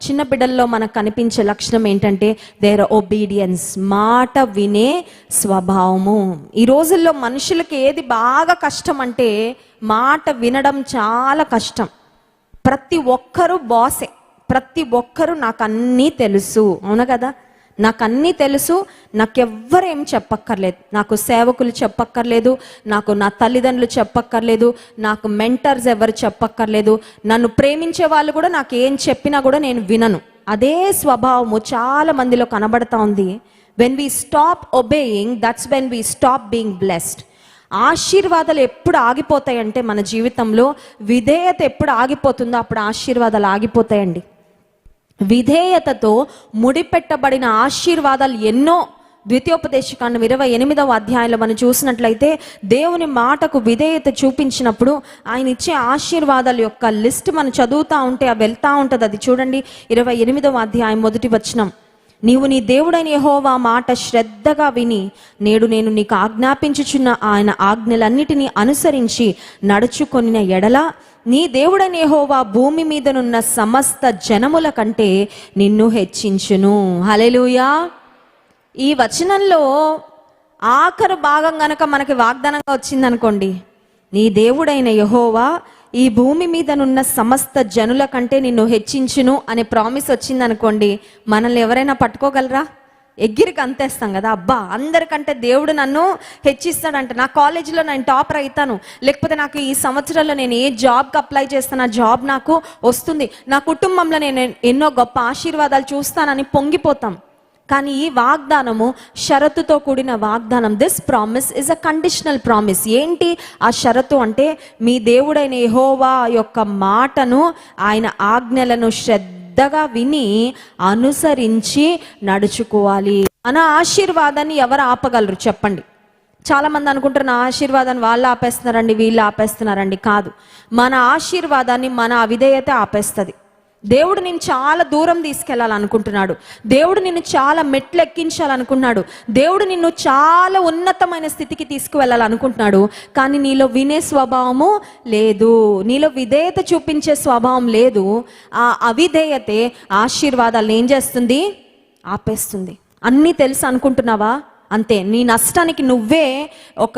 చిన్న బిడ్డల్లో మనకు కనిపించే లక్షణం ఏంటంటే దేర్ ఒబీడియన్స్, మాట వినే స్వభావము. ఈ రోజుల్లో మనుషులకి ఏది బాగా కష్టం అంటే మాట వినడం చాలా కష్టం. ప్రతి ఒక్కరూ బాసే, ప్రతి ఒక్కరూ నాకు అన్నీ తెలుసు, అవునా కదా? నాకు అన్నీ తెలుసు, నాకెవ్వరేం చెప్పక్కర్లేదు, నాకు సేవకులు చెప్పక్కర్లేదు, నాకు నా తల్లిదండ్రులు చెప్పక్కర్లేదు, నాకు మెంటర్స్ ఎవరు చెప్పక్కర్లేదు, నన్ను ప్రేమించే వాళ్ళు కూడా నాకు ఏం చెప్పినా కూడా నేను వినను. అదే స్వభావము చాలా మందిలో కనబడతా ఉంది. When we stop obeying, that's when we stop being blessed. ఆశీర్వాదాలు ఎప్పుడు ఆగిపోతాయంటే మన జీవితంలో విధేయత ఎప్పుడు ఆగిపోతుందో అప్పుడు ఆశీర్వాదాలు ఆగిపోతాయండి. విధేయతతో ముడిపెట్టబడిన ఆశీర్వాదాలు ఎన్నో. ద్వితీయోపదేశకాండం 28వ అధ్యాయంలో మనం చూసినట్లయితే దేవుని మాటకు విధేయత చూపించినప్పుడు ఆయన ఇచ్చే ఆశీర్వాదాల యొక్క లిస్ట్ మనం చదువుతూ ఉంటే అవి వెళ్తూ ఉంటుంది. అది చూడండి, 28వ అధ్యాయం 1వ వచనం. నీవు నీ దేవుడైన యెహోవా మాట శ్రద్ధగా విని నేడు నేను నీకు ఆజ్ఞాపించుచున్న ఆయన ఆజ్ఞలన్నిటినీ అనుసరించి నడుచుకొనిన ఎడల నీ దేవుడైన యెహోవా భూమి మీదనున్న సమస్త జనముల కంటే నిన్ను హెచ్చించును. హల్లెలూయా. ఈ వచనంలో ఆఖరు భాగం గనక మనకి వాగ్దానంగా వచ్చిందనుకోండి, నీ దేవుడైన యెహోవా ఈ భూమి మీదనున్న సమస్త జనుల కంటే నిన్ను హెచ్చించును అనే ప్రామిస్ వచ్చిందనుకోండి, మనల్ని ఎవరైనా పట్టుకోగలరా? ఎగ్గిరికి అంతేస్తాం కదా, అబ్బా అందరికంటే దేవుడు నన్ను హెచ్చిస్తాడంట, నా కాలేజీలో నేను టాపర్ అవుతాను, లేకపోతే నాకు ఈ సంవత్సరంలో నేను ఏ జాబ్కి అప్లై చేస్తాను ఆ జాబ్ నాకు వస్తుంది, నా కుటుంబంలో నేను ఎన్నో గొప్ప ఆశీర్వాదాలు చూస్తానని పొంగిపోతాం. కానీ ఈ వాగ్దానము షరతుతో కూడిన వాగ్దానం. This promise is a conditional promise. ఏంటి ఆ షరతు అంటే మీ దేవుడైన యెహోవా యొక్క మాటను, ఆయన ఆజ్ఞలను శ్రద్ధగా విని అనుసరించి నడుచుకోవాలి. మన ఆశీర్వాదాన్ని ఎవరు ఆపగలరు చెప్పండి? చాలా మంది అనుకుంటారు నా ఆశీర్వాదాన్ని వాళ్ళు ఆపేస్తున్నారండి, వీళ్ళు ఆపేస్తున్నారండి. కాదు, మన ఆశీర్వాదాన్ని మన అవిధేయత ఆపేస్తుంది. దేవుడు నిన్ను చాలా దూరం తీసుకెళ్లాలనుకుంటున్నాడు. దేవుడు నిన్ను చాలా మెట్లు ఎక్కించాలనుకుంటున్నాడు. దేవుడు నిన్ను చాలా ఉన్నతమైన స్థితికి తీసుకువెళ్ళాలనుకుంటున్నాడు. కానీ నీలో వినే స్వభావము లేదు, నీలో విధేయత చూపించే స్వభావం లేదు. ఆ అవిధేయతే ఆశీర్వాదాలను ఏం చేస్తుంది? ఆపేస్తుంది. అన్నీ తెలుసు అనుకుంటున్నావా? అంతే, నీ నష్టానికి నువ్వే ఒక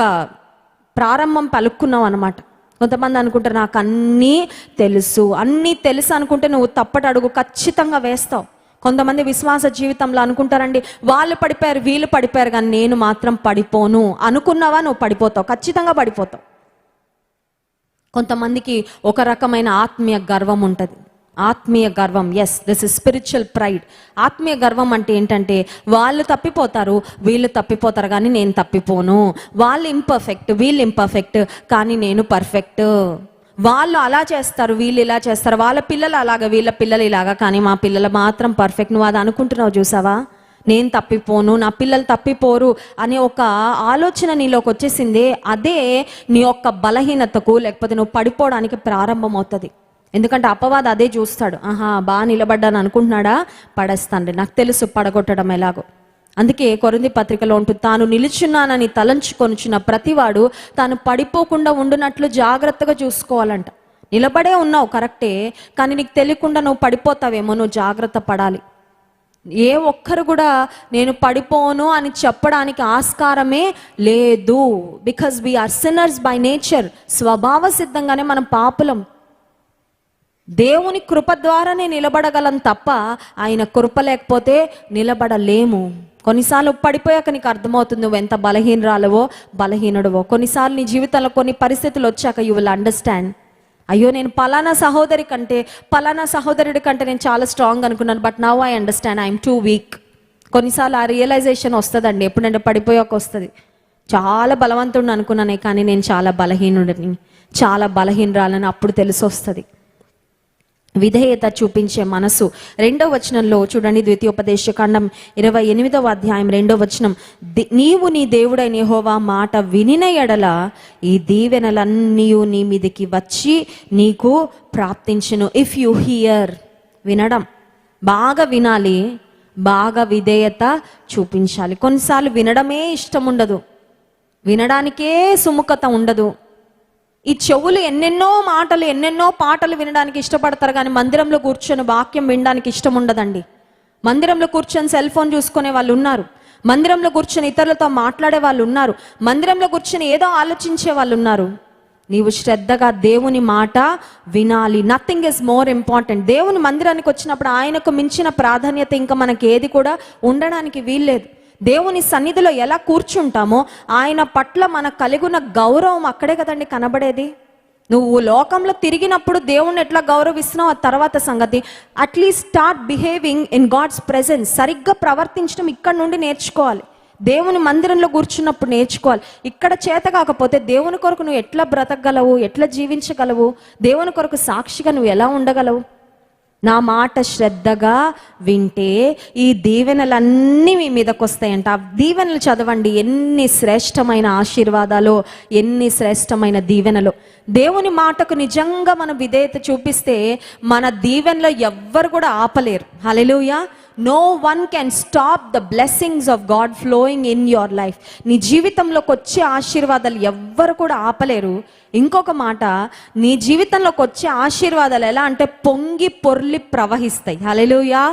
ప్రారంభం పలుక్కున్నావు అన్నమాట. కొంతమంది అనుకుంటారు నాకు అన్నీ తెలుసు అనుకుంటే నువ్వు తప్పటి అడుగు ఖచ్చితంగా వేస్తావు. కొంతమంది విశ్వాస జీవితంలో అనుకుంటారండి, వాళ్ళు పడిపోయారు వీళ్ళు పడిపోయారు కానీ నేను మాత్రం పడిపోను అనుకున్నావా? నువ్వు పడిపోతావు, ఖచ్చితంగా పడిపోతావు. కొంతమందికి ఒక రకమైన ఆత్మీయ గర్వం ఉంటుంది. ఆత్మీయ గర్వం, yes, this is spiritual pride. ఆత్మీయ గర్వం అంటే ఏంటంటే వాళ్ళు తప్పిపోతారు వీళ్ళు తప్పిపోతారు కానీ నేను తప్పిపోను, వాళ్ళు ఇంపర్ఫెక్ట్ వీళ్ళు ఇంపర్ఫెక్ట్ కానీ నేను పర్ఫెక్ట్, వాళ్ళు అలా చేస్తారు వీళ్ళు ఇలా చేస్తారు, వాళ్ళ పిల్లలు అలాగా వీళ్ళ పిల్లలు ఇలాగా కానీ మా పిల్లలు మాత్రం పర్ఫెక్ట్. నువ్వు అది అనుకుంటున్నావు చూసావా? నేను తప్పిపోను, నా పిల్లలు తప్పిపోరు అనే ఒక ఆలోచన నీలోకి వచ్చేసింది. అదే నీ యొక్క బలహీనతకు లేకపోతే నువ్వు పడిపోవడానికి ప్రారంభం అవుతుంది. ఎందుకంటే అపవాది అదే చూస్తాడు. బాగా నిలబడ్డాను అనుకుంటున్నాడా? పడేస్తాను, నాకు తెలుసు పడగొట్టడం ఎలాగో. అందుకే కొరింథీ పత్రికలో ఉంటుంది, తాను నిలుచున్నానని తలంచుకొనుచున్న ప్రతివాడు తాను పడిపోకుండా ఉండునట్లు జాగ్రత్తగా చూసుకోవాలంట. నిలబడే ఉన్నావు కరెక్టే, కానీ నీకు తెలియకుండా నువ్వు పడిపోతావేమో, నువ్వు జాగ్రత్త పడాలి. ఏ ఒక్కరు కూడా నేను పడిపోను అని చెప్పడానికి ఆస్కారమే లేదు. Because we are sinners by nature. స్వభావ సిద్ధంగానే మనం పాపులం. దేవుని కృప ద్వారానే నిలబడగలం తప్ప ఆయన కృప లేకపోతే నిలబడలేము. కొన్నిసార్లు పడిపోయాక నీకు అర్థమవుతుంది నువ్వు ఎంత బలహీనరాలవో బలహీనుడవో. కొన్నిసార్లు నీ జీవితంలో కొన్ని పరిస్థితులు వచ్చాక యూ విల్ అండర్స్టాండ్, అయ్యో నేను పలానా సహోదరుడి కంటే నేను చాలా స్ట్రాంగ్ అనుకున్నాను, but now I understand I'm two week. కొన్నిసార్లు ఆ రియలైజేషన్ వస్తుందండి, ఎప్పుడంటే పడిపోయాక వస్తుంది. చాలా బలవంతుడిని అనుకున్నానే కానీ నేను చాలా బలహీనుడిని, చాలా బలహీనరాలని అప్పుడు తెలిసి వస్తుంది. విధేయత చూపించే మనసు. 2వ వచనంలో చూడండి, ద్వితీయోపదేశకాండం 28వ అధ్యాయం 2వ వచనం, నీవు నీ దేవుడైన యెహోవా మాట వినిన ఎడల ఈ దీవెనలన్నీ నీ మీదికి వచ్చి నీకు ప్రాప్తించును. ఇఫ్ యు హియర్, వినడం, బాగా వినాలి, బాగా విధేయత చూపించాలి. కొన్నిసార్లు వినడమే ఇష్టం ఉండదు, వినడానికే సుముఖత ఉండదు. ఈ చెవులు ఎన్నెన్నో పాటలు వినడానికి ఇష్టపడతారు కానీ మందిరంలో కూర్చొని వాక్యం వినడానికి ఇష్టం ఉండదండి. మందిరంలో కూర్చొని సెల్ ఫోన్ చూసుకునే వాళ్ళు ఉన్నారు, మందిరంలో కూర్చొని ఇతరులతో మాట్లాడే వాళ్ళు ఉన్నారు, మందిరంలో కూర్చొని ఏదో ఆలోచించే వాళ్ళు ఉన్నారు. నీవు శ్రద్ధగా దేవుని మాట వినాలి. Nothing is more important. దేవుని మందిరానికి వచ్చినప్పుడు ఆయనకు మించిన ప్రాధాన్యత ఇంకా మనకి ఏది కూడా ఉండడానికి వీల్లేదు. దేవుని సన్నిధిలో ఎలా కూర్చుంటామో ఆయన పట్ల మనకు కలిగిన గౌరవం అక్కడే కదండి కనబడేది. నువ్వు లోకంలో తిరిగినప్పుడు దేవుణ్ణి ఎట్లా గౌరవిస్తున్నావు ఆ తర్వాత సంగతి. At least start behaving in God's presence. సరిగ్గా ప్రవర్తించడం ఇక్కడ నుండి నేర్చుకోవాలి. దేవుని మందిరంలో కూర్చున్నప్పుడు నేర్చుకోవాలి. ఇక్కడ చేత కాకపోతే దేవుని కొరకు నువ్వు ఎట్లా బ్రతకగలవు, ఎట్లా జీవించగలవు, దేవుని కొరకు సాక్షిగా నువ్వు ఎలా ఉండగలవు? నా మాట శ్రద్ధగా వింటే ఈ దీవెనలన్నీ మీ మీదకి వస్తాయంట. ఆ దీవెనలు చదవండి, ఎన్ని శ్రేష్టమైన ఆశీర్వాదాలు, ఎన్ని శ్రేష్టమైన దీవెనలు. దేవుని మాటకు నిజంగా మనం విధేయత చూపిస్తే మన దీవెనలో ఎవ్వరు కూడా ఆపలేరు. హల్లెలూయా. No one can stop the blessings of God flowing in your life. నీ జీవితంలోకి వచ్చే ఆశీర్వాదాలు ఎవ్వరు కూడా ఆపలేరు. ఇంకొక మాట, నీ జీవితంలోకి వచ్చే ఆశీర్వాదాలు ఎలా అంటే పొంగి పొర్లి ప్రవహిస్తాయి. హల్లెలూయా.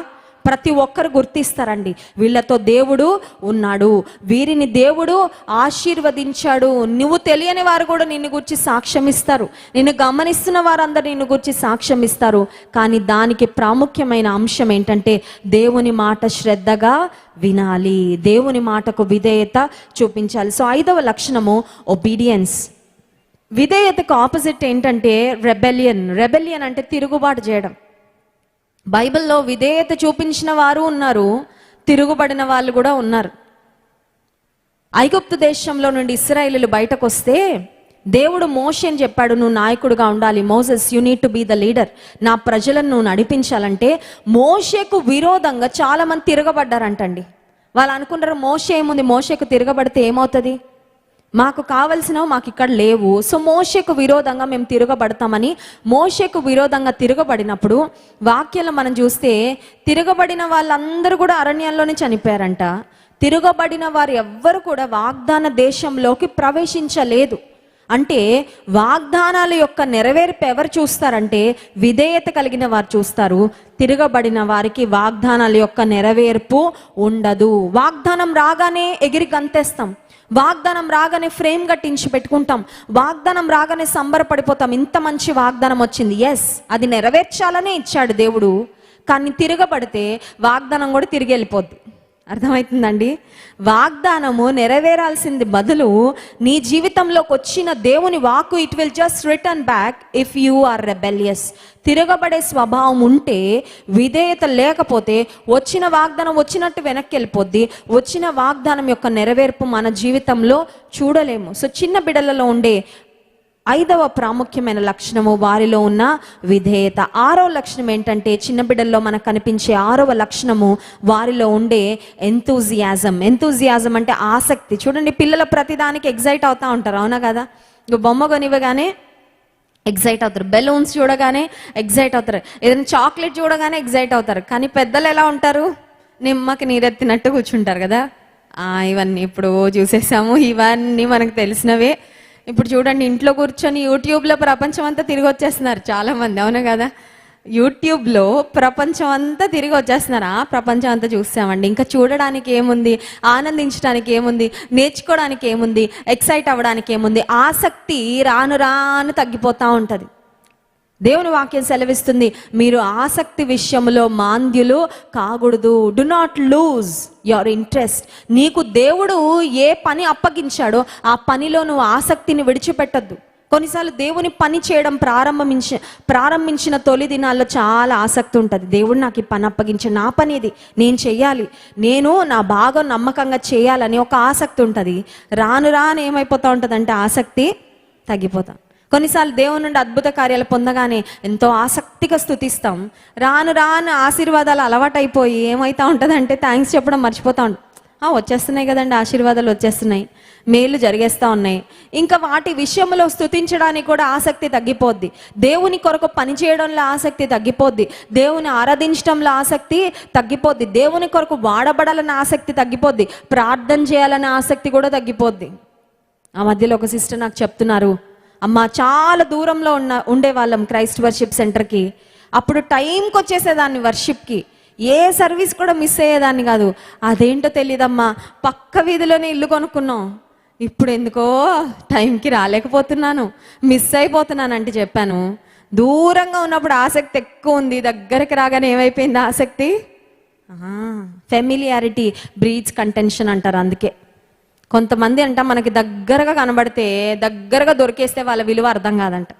ప్రతి ఒక్కరు గుర్తిస్తారండి, వీళ్ళతో దేవుడు ఉన్నాడు, వీరిని దేవుడు ఆశీర్వదించాడు. నువ్వు తెలియని వారు కూడా నిన్ను గురించి సాక్ష్యం ఇస్తారు, నిన్ను గమనిస్తున్న వారందరూ నిన్ను గురించి సాక్ష్యం ఇస్తారు. కానీ దానికి ప్రాముఖ్యమైన అంశం ఏంటంటే దేవుని మాట శ్రద్ధగా వినాలి, దేవుని మాటకు విధేయత చూపించాలి. సో 5వ లక్షణము ఒబీడియన్స్. విధేయతకు ఆపోజిట్ ఏంటంటే రెబెలియన్ అంటే తిరుగుబాటు చేయడం. బైబిల్లో విధేయత చూపించిన వారు ఉన్నారు, తిరుగుబడిన వాళ్ళు కూడా ఉన్నారు. ఐగుప్తు దేశంలో నుండి ఇశ్రాయేలీయులు బయటకు వస్తే దేవుడు మోషేని చెప్పాడు, నువ్వు నాయకుడిగా ఉండాలి. Moses, you need to be the leader. నా ప్రజలను నువ్వు నడిపించాలంటే మోషేకు విరోధంగా చాలా మంది తిరగబడ్డారంటండి. వాళ్ళు అనుకున్నారు మోషే ఏముంది, మోషేకు తిరగబడితే ఏమవుతుంది, మాకు కావలసినవి మాకు ఇక్కడ లేవు. సో మోషేకు విరోధంగా మేము తిరగబడతామని మోషేకు విరోధంగా తిరగబడినప్పుడు వాక్యంలో మనం చూస్తే తిరగబడిన వాళ్ళందరూ కూడా అరణ్యంలోనే చనిపోయారంట. తిరగబడిన వారు ఎవ్వరు కూడా వాగ్దాన దేశంలోకి ప్రవేశించలేదు. అంటే వాగ్దానాల యొక్క నెరవేర్పు ఎవరు చూస్తారంటే విధేయత కలిగిన వారు చూస్తారు. తిరగబడిన వారికి వాగ్దానాల యొక్క నెరవేర్పు ఉండదు. వాగ్దానం రాగానే ఎగిరి గంతేస్తాం, వాగ్దానం రాగానే ఫ్రేమ్ కట్టించి పెట్టుకుంటాం, వాగ్దానం రాగానే సంబరపడిపోతాం. ఇంత మంచి వాగ్దానం వచ్చింది, ఎస్ అది నెరవేర్చాలనే ఇచ్చాడు దేవుడు. కానీ తిరగబడితే వాగ్దానం కూడా తిరిగి వెళ్ళిపోద్ది. అర్థమవుతుందండి? వాగ్దానము నెరవేరాల్సింది బదులు నీ జీవితంలోకి వచ్చిన దేవుని వాక్కు it will just return back if you are rebellious. తిరగబడే స్వభావం ఉంటే, విధేయత లేకపోతే వచ్చిన వాగ్దానం వచ్చినట్టు వెనక్కి వెళ్ళిపోద్ది. వచ్చిన వాగ్దానం యొక్క నెరవేర్పు మన జీవితంలో చూడలేము. సో చిన్న బిడ్డలలో ఉండే 5వ ప్రాముఖ్యమైన లక్షణము వారిలో ఉన్న విధేయత. 6వ లక్షణం ఏంటంటే చిన్న బిడ్డల్లో మనకు కనిపించే 6వ లక్షణము వారిలో ఉండే ఎంతూజియాజం. ఎంతూజియాజం అంటే ఆసక్తి. చూడండి, పిల్లల ప్రతిదానికి ఎగ్జైట్ అవుతూ ఉంటారు, అవునా కదా? ఇక బొమ్మ కొనివ్వగానే ఎగ్జైట్ అవుతారు, బెలూన్స్ చూడగానే ఎగ్జైట్ అవుతారు, ఏదైనా చాక్లెట్ చూడగానే ఎగ్జైట్ అవుతారు. కానీ పెద్దలు ఎలా ఉంటారు? నిమ్మకి నీరెత్తినట్టు కూర్చుంటారు కదా. ఇవన్నీ ఇప్పుడు చూసేసాము, ఇవన్నీ మనకు తెలిసినవే. ఇప్పుడు చూడండి, ఇంట్లో కూర్చొని యూట్యూబ్లో ప్రపంచం అంతా తిరిగి వచ్చేస్తున్నారు చాలామంది, అవునా కదా? యూట్యూబ్లో ప్రపంచం అంతా తిరిగి వచ్చేస్తున్నారు. ప్రపంచం అంతా చూస్తామండి, ఇంకా చూడడానికి ఏముంది, ఆనందించడానికి ఏముంది, నేర్చుకోవడానికి ఏముంది, ఎక్సైట్ అవ్వడానికి ఏముంది? ఆసక్తి రాను రాను తగ్గిపోతూ ఉంటుంది. దేవుని వాక్యం సెలవిస్తుంది, మీరు ఆసక్తి విషయంలో మాంద్యులు కాకూడదు. Do not lose your interest. నీకు దేవుడు ఏ పని అప్పగించాడో ఆ పనిలో నువ్వు ఆసక్తిని విడిచిపెట్టద్దు. కొన్నిసార్లు దేవుని పని చేయడం ప్రారంభించిన తొలి దినాల్లో చాలా ఆసక్తి ఉంటుంది. దేవుడు నాకు ఈ పని అప్పగించాడు, నా పని ఇది, నేను చెయ్యాలి, నేను నా బాగా నమ్మకంగా చేయాలని ఒక ఆసక్తి ఉంటుంది. రాను రాను ఏమైపోతూ ఉంటుందంటే ఆసక్తి తగ్గిపోతాం. కొన్నిసార్లు దేవుని నుండి అద్భుత కార్యాలు పొందగానే ఎంతో ఆసక్తిగా స్తుతిస్తాం. రాను రాను ఆశీర్వాదాలు అలవాటైపోయి ఏమవుతూ ఉంటుందంటే థ్యాంక్స్ చెప్పడం మర్చిపోతా ఉంటాం. వచ్చేస్తున్నాయి కదండి, ఆశీర్వాదాలు వచ్చేస్తున్నాయి, మేలు జరిగేస్తూ ఉన్నాయి. ఇంకా వాటి విషయంలో స్తుతించడానికి కూడా ఆసక్తి తగ్గిపోద్ది. దేవుని కొరకు పని చేయడంలో ఆసక్తి తగ్గిపోద్ది. దేవుని ఆరాధించడంలో ఆసక్తి తగ్గిపోద్ది. దేవుని కొరకు వాడబడాలన్న ఆసక్తి తగ్గిపోద్ది. ప్రార్థన చేయాలన్న ఆసక్తి కూడా తగ్గిపోద్ది. ఆ మధ్యలో ఒక సిస్టర్ నాకు చెప్తున్నారు, అమ్మ చాలా దూరంలో ఉండేవాళ్ళం క్రైస్ట్ వర్షిప్ సెంటర్కి. అప్పుడు టైంకి వచ్చేసేదాన్ని వర్షిప్కి, ఏ సర్వీస్ కూడా మిస్ అయ్యేదాన్ని కాదు. అదేంటో తెలియదమ్మా, పక్క వీధిలోనే ఇల్లు కొనుక్కున్నాం, ఇప్పుడు ఎందుకో టైంకి రాలేకపోతున్నాను, మిస్ అయిపోతున్నానంటే చెప్పాను. దూరంగా ఉన్నప్పుడు ఆసక్తి ఎక్కువ ఉంది, దగ్గరికి రాగానే ఏమైపోయింది ఆసక్తి? ఫెమిలియారిటీ బ్రీడ్స్ కంటెన్షన్ అంటారు. అందుకే కొంతమంది అంట మనకి దగ్గరగా కనబడితే, దగ్గరగా దొరికేస్తే వాళ్ళ విలువ అర్థం కాదంట.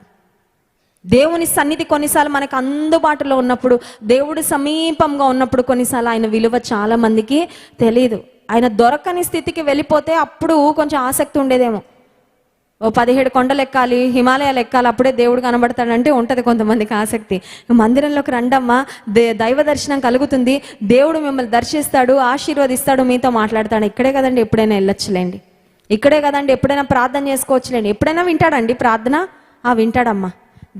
దేవుని సన్నిధి కొన్నిసార్లు మనకు అందుబాటులో ఉన్నప్పుడు, దేవుడు సమీపంగా ఉన్నప్పుడు కొన్నిసార్లు ఆయన విలువ చాలా మందికి తెలియదు. ఆయన దొరకని స్థితికి వెళ్ళిపోతే అప్పుడు కొంచెం ఆసక్తి ఉండేదేమో. 17 కొండలు ఎక్కాలి, హిమాలయాలు ఎక్కాలి, అప్పుడే దేవుడు కనబడతాడంటే ఉంటుంది కొంతమందికి ఆసక్తి. మందిరంలోకి రండమ్మా, దైవ దర్శనం కలుగుతుంది, దేవుడు మిమ్మల్ని దర్శిస్తాడు, ఆశీర్వదిస్తాడు, మీతో మాట్లాడతాడు. ఇక్కడే కదండి ఎప్పుడైనా వెళ్ళొచ్చులేండి, ఇక్కడే కదండి ఎప్పుడైనా ప్రార్థన చేసుకోవచ్చులేండి. ఎప్పుడైనా వింటాడండి ప్రార్థన? వింటాడమ్మా.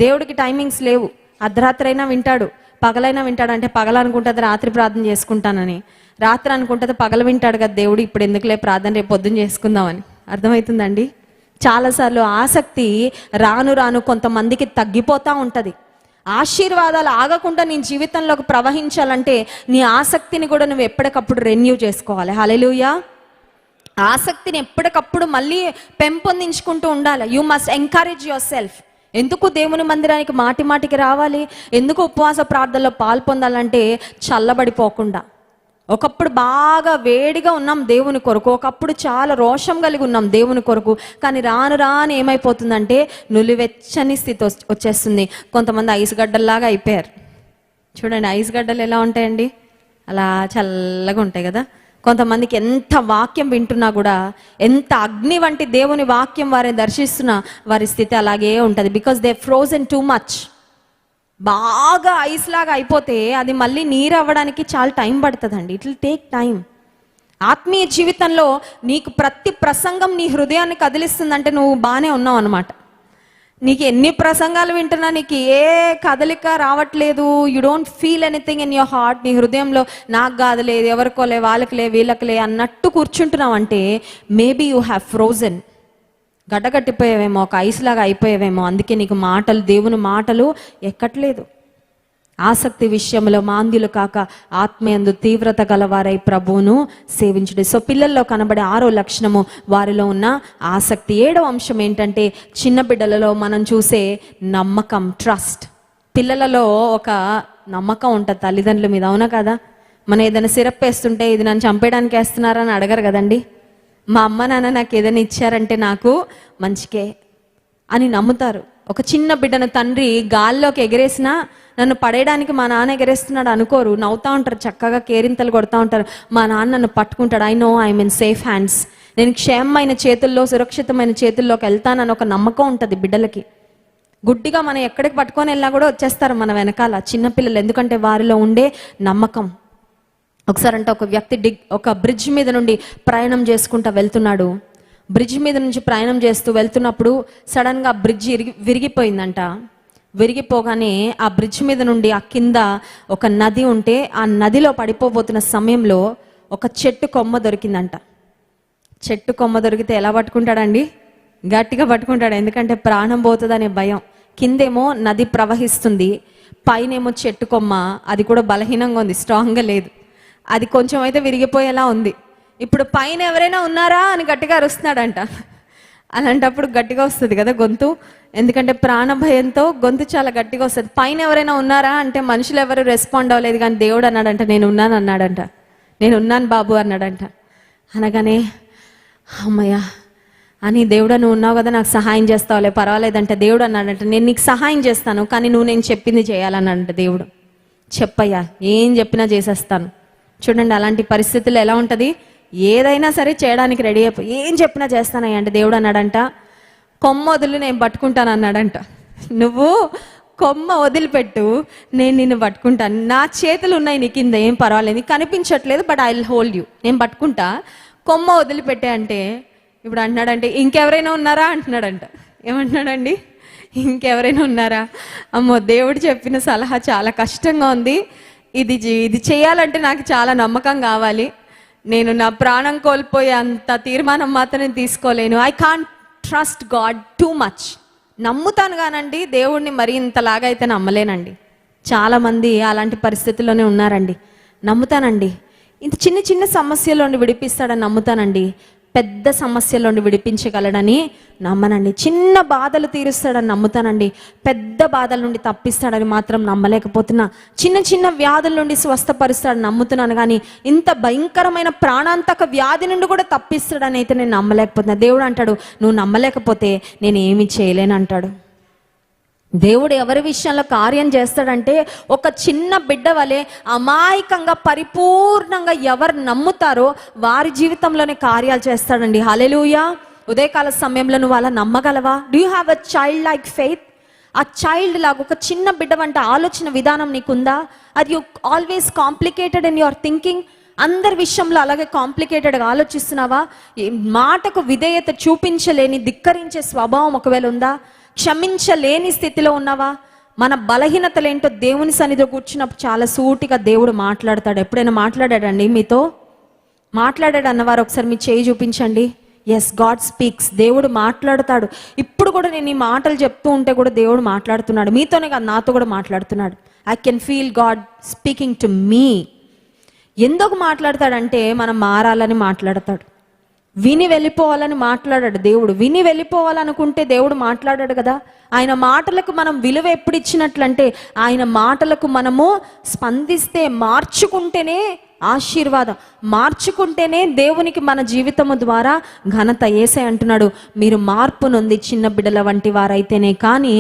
దేవుడికి టైమింగ్స్ లేవు. అర్ధరాత్రి అయినా వింటాడు, పగలైనా వింటాడు. అంటే పగల అనుకుంటుంది రాత్రి ప్రార్థన చేసుకుంటానని, రాత్రి అనుకుంటుంది పగల వింటాడు కదా దేవుడు, ఇప్పుడు ఎందుకులే ప్రార్థన, రేపు పొద్దున్న చేసుకుందామని. అర్థమవుతుందండి? చాలాసార్లు ఆసక్తి రాను రాను కొంతమందికి తగ్గిపోతూ ఉంటుంది. ఆశీర్వాదాలు ఆగకుండా నీ జీవితంలోకి ప్రవహించాలంటే నీ ఆసక్తిని కూడా నువ్వు ఎప్పటికప్పుడు రెన్యూ చేసుకోవాలి. హల్లెలూయా. ఆసక్తిని ఎప్పటికప్పుడు మళ్ళీ పెంపొందించుకుంటూ ఉండాలి. You must encourage your self. ఎందుకు దేవుని మందిరానికి మాటి మాటికి రావాలి, ఎందుకు ఉపవాస ప్రార్థనలో పాల్పొందాలంటే చల్లబడిపోకుండా. ఒకప్పుడు బాగా వేడిగా ఉన్నాం దేవుని కొరకు, ఒకప్పుడు చాలా రోషం కలిగి ఉన్నాం దేవుని కొరకు. కానీ రాను రాను ఏమైపోతుందంటే నులివెచ్చని స్థితి వచ్చేస్తుంది. కొంతమంది ఐస్ గడ్డల్లాగా అయిపోయారు. చూడండి, ఐస్ గడ్డలు ఎలా ఉంటాయండి? అలా చల్లగా ఉంటాయి కదా. కొంతమందికి ఎంత వాక్యం వింటున్నా కూడా, ఎంత అగ్ని వంటి దేవుని వాక్యం వారిని దర్శిస్తున్నా వారి స్థితి అలాగే ఉంటుంది. Because they frozen too much. బాగా ఐస్ లాగా అయిపోతే అది మళ్ళీ నీరు అవ్వడానికి చాలా టైం పడుతుందండి. It will take time. ఆత్మీయ జీవితంలో నీకు ప్రతి ప్రసంగం నీ హృదయాన్ని కదిలిస్తుందంటే నువ్వు బాగానే ఉన్నావు అనమాట. నీకు ఎన్ని ప్రసంగాలు వింటున్నా నీకు ఏ కదలిక రావట్లేదు, you don't feel anything in your heart, నీ హృదయంలో నాకు కాదులేదు, ఎవరికోలే, వాళ్ళకిలే, వీళ్ళకిలే అన్నట్టు కూర్చుంటున్నావు అంటే మేబీ యూ హ్యావ్ ఫ్రోజన్, గడ్డగట్టిపోయావేమో, ఒక ఐస్ లాగా అయిపోయావేమో. అందుకే నీకు మాటలు, దేవుని మాటలు ఎక్కట్లేదు. ఆసక్తి విషయంలో మాంద్యులు కాక ఆత్మయందు తీవ్రత గలవారై ప్రభువును సేవించుడి. సో పిల్లల్లో కనబడే 6వ లక్షణము వారిలో ఉన్న ఆసక్తి. 7వ అంశం ఏంటంటే చిన్న బిడ్డలలో మనం చూసే నమ్మకం, ట్రస్ట్. పిల్లలలో ఒక నమ్మకం ఉంటుంది తల్లిదండ్రుల మీద, అవునా కదా? మనం ఏదైనా సిరప్ వేస్తుంటే ఇది నన్ను చంపేయడానికి వేస్తున్నారా అని అడగరు కదండి. మా అమ్మ నాన్న నాకు ఏదైనా ఇచ్చారంటే నాకు మంచికే అని నమ్ముతారు. ఒక చిన్న బిడ్డను తండ్రి గాల్లోకి ఎగరేసినా నన్ను పడేయడానికి మా నాన్న ఎగరేస్తున్నాడు అనుకోరు, నవ్వుతూ ఉంటారు, చక్కగా కేరింతలు కొడుతూ ఉంటారు. మా నాన్న నన్ను పట్టుకుంటాడు, I know I'm in safe hands, నేను క్షేమమైన చేతుల్లో, సురక్షితమైన చేతుల్లోకి వెళ్తానని ఒక నమ్మకం ఉంటుంది బిడ్డలకి. గుడ్డిగా మనం ఎక్కడికి పట్టుకొని వెళ్ళినా కూడా వచ్చేస్తారు మన వెనకాల చిన్నపిల్లలు, ఎందుకంటే వారిలో ఉండే నమ్మకం. ఒకసారి అంటే ఒక వ్యక్తి ఒక బ్రిడ్జ్ మీద నుండి ప్రయాణం చేసుకుంటూ వెళ్తున్నాడు. బ్రిడ్జ్ మీద నుంచి ప్రయాణం చేస్తూ వెళ్తున్నప్పుడు సడన్గా బ్రిడ్జ్ విరిగిపోయిందంట. విరిగిపోగానే ఆ బ్రిడ్జ్ మీద నుండి ఆ కింద ఒక నది ఉంటే ఆ నదిలో పడిపోబోతున్న సమయంలో ఒక చెట్టు కొమ్మ దొరికిందంట. చెట్టు కొమ్మ దొరికితే ఎలా పట్టుకుంటాడండి? గట్టిగా పట్టుకుంటాడు, ఎందుకంటే ప్రాణం పోతుందనే భయం. కిందేమో నది ప్రవహిస్తుంది, పైనేమో చెట్టు కొమ్మ, అది కూడా బలహీనంగా ఉంది, స్ట్రాంగ్గా లేదు. అది కొంచెం అయితే విరిగిపోయేలా ఉంది. ఇప్పుడు పైన ఎవరైనా ఉన్నారా అని గట్టిగా అరుస్తున్నాడంట. అలాంటప్పుడు గట్టిగా వస్తుంది కదా గొంతు, ఎందుకంటే ప్రాణ భయంతో గొంతు చాలా గట్టిగా వస్తుంది. పైన ఎవరైనా ఉన్నారా అంటే మనుషులు ఎవరు రెస్పాండ్ అవ్వలేదు, కానీ దేవుడు అన్నాడంట, నేను ఉన్నాను అన్నాడంట. నేను ఉన్నాను బాబు అన్నాడంట. అనగానే అమ్మయ్య అని, దేవుడు నువ్వు ఉన్నావు కదా, నాకు సహాయం చేస్తావులే, పర్వాలేదంటే దేవుడు అన్నాడంట, నేను నీకు సహాయం చేస్తాను, కానీ నువ్వు నేను చెప్పింది చేయాలన్నాడంట దేవుడు. చెప్పయ్యా, ఏం చెప్పినా చేసేస్తాను. చూడండి అలాంటి పరిస్థితుల్లో ఎలా ఉంటుంది, ఏదైనా సరే చేయడానికి రెడీ అయిపోయి ఏం చెప్పినా చేస్తానయ్యా అంటే దేవుడు అన్నాడంట, కొమ్మ వదిలి నేను పట్టుకుంటాను అన్నాడంట. నువ్వు కొమ్మ వదిలిపెట్టు, నేను నిన్ను పట్టుకుంటాను, నా చేతులు ఉన్నాయి నీ కింద, ఏం పర్వాలేదు, కనిపించట్లేదు, but I will hold you, నేను పట్టుకుంటా, కొమ్మ వదిలిపెట్టే అంటే ఇప్పుడు అంటున్నాడంటే ఇంకెవరైనా ఉన్నారా అంటున్నాడంట. ఏమంటున్నాడండి? ఇంకెవరైనా ఉన్నారా? అమ్మో, దేవుడు చెప్పిన సలహా చాలా కష్టంగా ఉంది, ఇది చేయాలంటే నాకు చాలా నమ్మకం కావాలి, నేను నా ప్రాణం కోల్పోయే అంత తీర్మానం మాత్రం నేను తీసుకోలేను, I can't trust God too much. నమ్ముతాను కానండి, దేవుడిని మరి ఇంతలాగా అయితే నమ్మలేనండి. చాలామంది అలాంటి పరిస్థితుల్లోనే ఉన్నారండి. నమ్ముతానండి, ఇంత చిన్న చిన్న సమస్యల నుండి విడిపిస్తాడని నమ్ముతానండి, పెద్ద సమస్యల నుండి విడిపించగలడని నమ్మనండి. చిన్న బాధలు తీరుస్తాడని నమ్ముతానండి, పెద్ద బాధల నుండి తప్పిస్తాడని మాత్రం నమ్మలేకపోతున్నా. చిన్న చిన్న వ్యాధుల నుండి స్వస్థపరుస్తాడని నమ్ముతున్నాను, కానీ ఇంత భయంకరమైన ప్రాణాంతక వ్యాధి నుండి కూడా తప్పిస్తాడని అయితే నేను నమ్మలేకపోతున్నా. దేవుడు అంటాడు, నువ్వు నమ్మలేకపోతే నేను ఏమి చేయలేను అంటాడు. దేవుడు ఎవరి విషయంలో కార్యం చేస్తాడంటే ఒక చిన్న బిడ్డ వలె అమాయకంగా పరిపూర్ణంగా ఎవరు నమ్ముతారో వారి జీవితంలోనే కార్యాలు చేస్తాడండి. హల్లెలూయా. ఉదయకాల సమయంలో నువ్వు అలా నమ్మగలవా? Do you have a child like faith? ఆ చైల్డ్ లాగా ఒక చిన్న బిడ్డ వంటి ఆలోచన విధానం నీకుందా? అది you always complicated in your thinking? అందరి విషయంలో అలాగే కాంప్లికేటెడ్గా ఆలోచిస్తున్నావా? మాటకు విధేయత చూపించలేని ధిక్కరించే స్వభావం ఒకవేళ ఉందా? క్షమించలేని స్థితిలో ఉన్నావా? మన బలహీనతలేంటో దేవుని సన్నిధిలో కూర్చున్నప్పుడు చాలా సూటిగా దేవుడు మాట్లాడతాడు. ఎప్పుడైనా మాట్లాడాడండి మీతో? మాట్లాడాడు అన్నవారు ఒకసారి మీ చేయి చూపించండి. Yes, God speaks. దేవుడు మాట్లాడతాడు. ఇప్పుడు కూడా నేను ఈ మాటలు చెప్తూ ఉంటే కూడా దేవుడు మాట్లాడుతున్నాడు. మీతోనే కాదు, నాతో కూడా మాట్లాడుతున్నాడు. I can feel God speaking to me. ఎందుకు మాట్లాడతాడంటే మనం మారాలని మాట్లాడతాడు. విని వెళ్ళిపోవాలని మాట్లాడాడు దేవుడు. విని వెళ్ళిపోవాలనుకుంటే దేవుడు మాట్లాడాడు కదా. ఆయన మాటలకు మనం విలువ ఎప్పుడు ఇచ్చినట్లంటే ఆయన మాటలకు మనము స్పందిస్తే, మార్చుకుంటేనే ఆశీర్వాదం, మార్చుకుంటేనే దేవునికి మన జీవితము ద్వారా ఘనత. యేసయ్య అంటున్నాడు, మీరు మార్పు నొంది చిన్న బిడ్డల వంటి వారైతేనే కానీ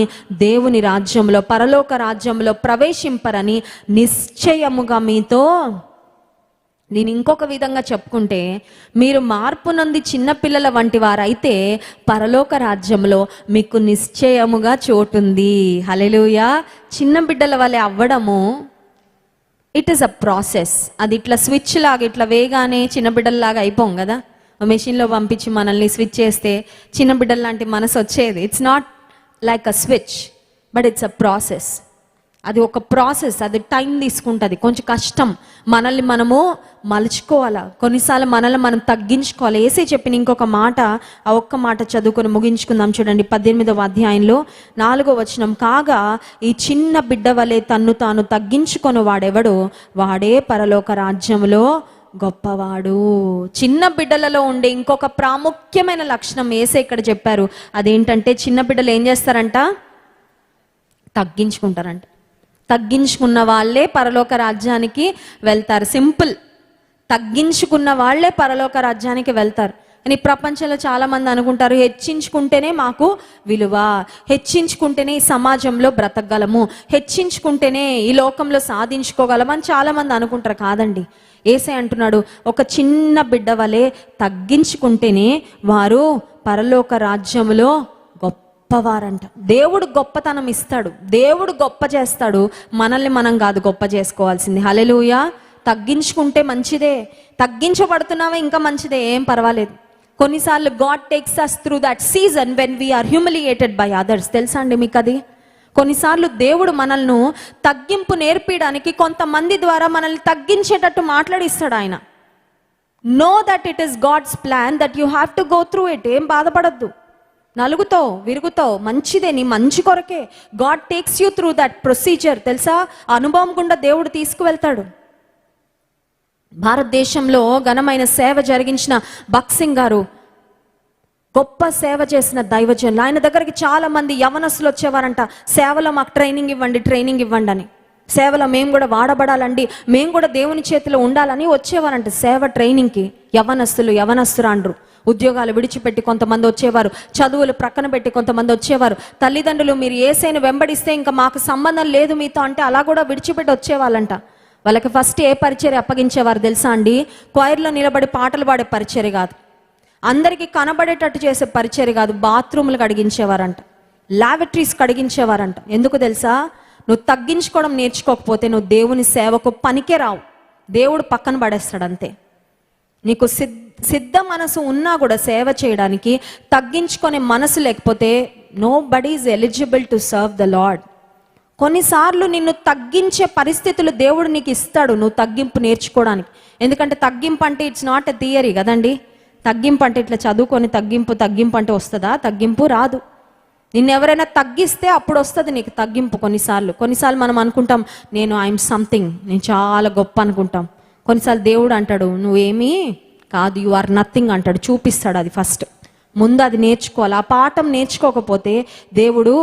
దేవుని రాజ్యంలో, పరలోక రాజ్యంలో ప్రవేశింపరని నిశ్చయముగా మీతో. నేను ఇంకొక విధంగా చెప్పుకుంటే, మీరు మార్పు నొంది చిన్నపిల్లల వంటి వారైతే పరలోక రాజ్యంలో మీకు నిశ్చయముగా చోటుంది. హల్లెలూయా. చిన్న బిడ్డల వలె అవ్వడము ఇట్ ఈస్ అ ప్రాసెస్. అది ఇట్లా స్విచ్ లాగా ఇట్లా వేగానే చిన్న బిడ్డల్లాగా అయిపోం కదా. మెషిన్లో పంపించి మనల్ని స్విచ్ చేస్తే చిన్న బిడ్డల లాంటి మనసు వచ్చేది. It's not like a switch, but it's a process. అది ఒక ప్రాసెస్, అది టైం తీసుకుంటుంది, కొంచెం కష్టం. మనల్ని మనము మలుచుకోవాలా, కొన్నిసార్లు మనల్ని మనం తగ్గించుకోవాలి. యేసే చెప్పిన ఇంకొక మాట, ఆ ఒక్క మాట చదువుకొని ముగించుకుందాం. చూడండి 18వ అధ్యాయంలో 4వ వచనం, కాగా ఈ చిన్న బిడ్డ వలె తన్ను తాను తగ్గించుకొని వాడెవడు వాడే పరలోక రాజ్యములో గొప్పవాడు. చిన్న బిడ్డలలో ఉండే ఇంకొక ప్రాముఖ్యమైన లక్షణం యేసే ఇక్కడ చెప్పారు. అదేంటంటే చిన్న బిడ్డలు ఏం చేస్తారంట? తగ్గించుకుంటారంట. తగ్గించుకున్న వాళ్ళే పరలోక రాజ్యానికి వెళ్తారు. సింపుల్. తగ్గించుకున్న వాళ్ళే పరలోక రాజ్యానికి వెళ్తారు. కానీ ప్రపంచంలో చాలా మంది అనుకుంటారు, హెచ్చించుకుంటేనే మాకు విలువ, హెచ్చించుకుంటేనే ఈ సమాజంలో బ్రతకగలము, హెచ్చించుకుంటేనే ఈ లోకంలో సాధించుకోగలము అని చాలా మంది అనుకుంటారు. కాదండి, యేసే అంటున్నాడు, ఒక చిన్న బిడ్డ వలె తగ్గించుకుంటేనే వారు పరలోక రాజ్యములో గొప్పవారంట. దేవుడు గొప్పతనం ఇస్తాడు, దేవుడు గొప్ప చేస్తాడు. మనల్ని మనం కాదు గొప్ప చేసుకోవాల్సింది. హల్లెలూయా. తగ్గించుకుంటే మంచిదే, తగ్గించబడుతున్నావా ఇంకా మంచిదే, ఏం పర్వాలేదు. కొన్నిసార్లు God takes us through that season when we are humiliated by others. తెలుసా అండి మీకు అది? కొన్నిసార్లు దేవుడు మనల్ని తగ్గింపు నేర్పించడానికి కొంతమంది ద్వారా మనల్ని తగ్గించేటట్టు మాట్లాడిస్తాడు ఆయన. Know that it is God's plan, that you have to go through it. ఏం బాధపడద్దు, నలుగుతావు విరుగుతావు, మంచిదే, నీ మంచి కొరకే. God takes you through that procedure. తెలుసా, అనుభవం గుండా దేవుడు తీసుకువెళ్తాడు. భారతదేశంలో ఘనమైన సేవ జరిగించిన భక్సింగ్ గారు గొప్ప సేవ చేసిన దైవజనులు. ఆయన దగ్గరికి చాలా మంది యవనస్తులు వచ్చేవారంట. సేవలో మాకు ట్రైనింగ్ ఇవ్వండి అని. సేవలో మేము కూడా వాడబడాలండి, మేము కూడా దేవుని చేతిలో ఉండాలని వచ్చేవారంట సేవ ట్రైనింగ్కి. యవనస్తురాండ్రు ఉద్యోగాలు విడిచిపెట్టి కొంతమంది వచ్చేవారు, చదువులు ప్రక్కన పెట్టి కొంతమంది వచ్చేవారు. తల్లిదండ్రులు మీరు యేసయ్యను వెంబడిస్తే ఇంకా మాకు సంబంధం లేదు మీతో అంటే అలా కూడా విడిచిపెట్టి వచ్చేవాళ్ళంట. వాళ్ళకి ఫస్ట్ ఏ పరిచర్య అప్పగించేవారు తెలుసా అండి? క్వైర్లో నిలబడి పాటలు పాడే పరిచర్య కాదు, అందరికీ కనబడేటట్టు చేసే పరిచర్య కాదు, బాత్రూములు కడిగించేవారంట, లాబరేటరీస్ కడిగించేవారంట. ఎందుకు తెలుసా? నువ్వు తగ్గించుకోవడం నేర్చుకోకపోతే నువ్వు దేవుని సేవకు పనికే రావు, దేవుడు పక్కన పడేస్తాడు అంతే. నీకు సిద్ధ మనసు ఉన్నా కూడా సేవ చేయడానికి తగ్గించుకునే మనసు లేకపోతే nobody is eligible to serve the Lord. కొన్నిసార్లు నిన్ను తగ్గించే పరిస్థితులు దేవుడు నీకు ఇస్తాడు, నువ్వు తగ్గింపు నేర్చుకోవడానికి. ఎందుకంటే తగ్గింపు అంటే ఇట్స్ నాట్ ఎ థియరీ కదండి. తగ్గింపు అంటే ఇట్లా చదువుకొని తగ్గింపు అంటే వస్తుందా? తగ్గింపు రాదు. నిన్ను ఎవరైనా తగ్గిస్తే అప్పుడు వస్తుంది నీకు తగ్గింపు. కొన్నిసార్లు మనం అనుకుంటాం ఐఎమ్ సంథింగ్, నేను చాలా గొప్ప అనుకుంటాం. కొన్నిసార్లు దేవుడు అంటాడు నువ్వేమీ కాదు, యు ఆర్ నథింగ్ అంటాడు, చూపిస్తాడు. అది ఫస్ట్ ముందు అది నేర్చుకోవాలి. ఆ పాఠం నేర్చుకోకపోతే దేవుడు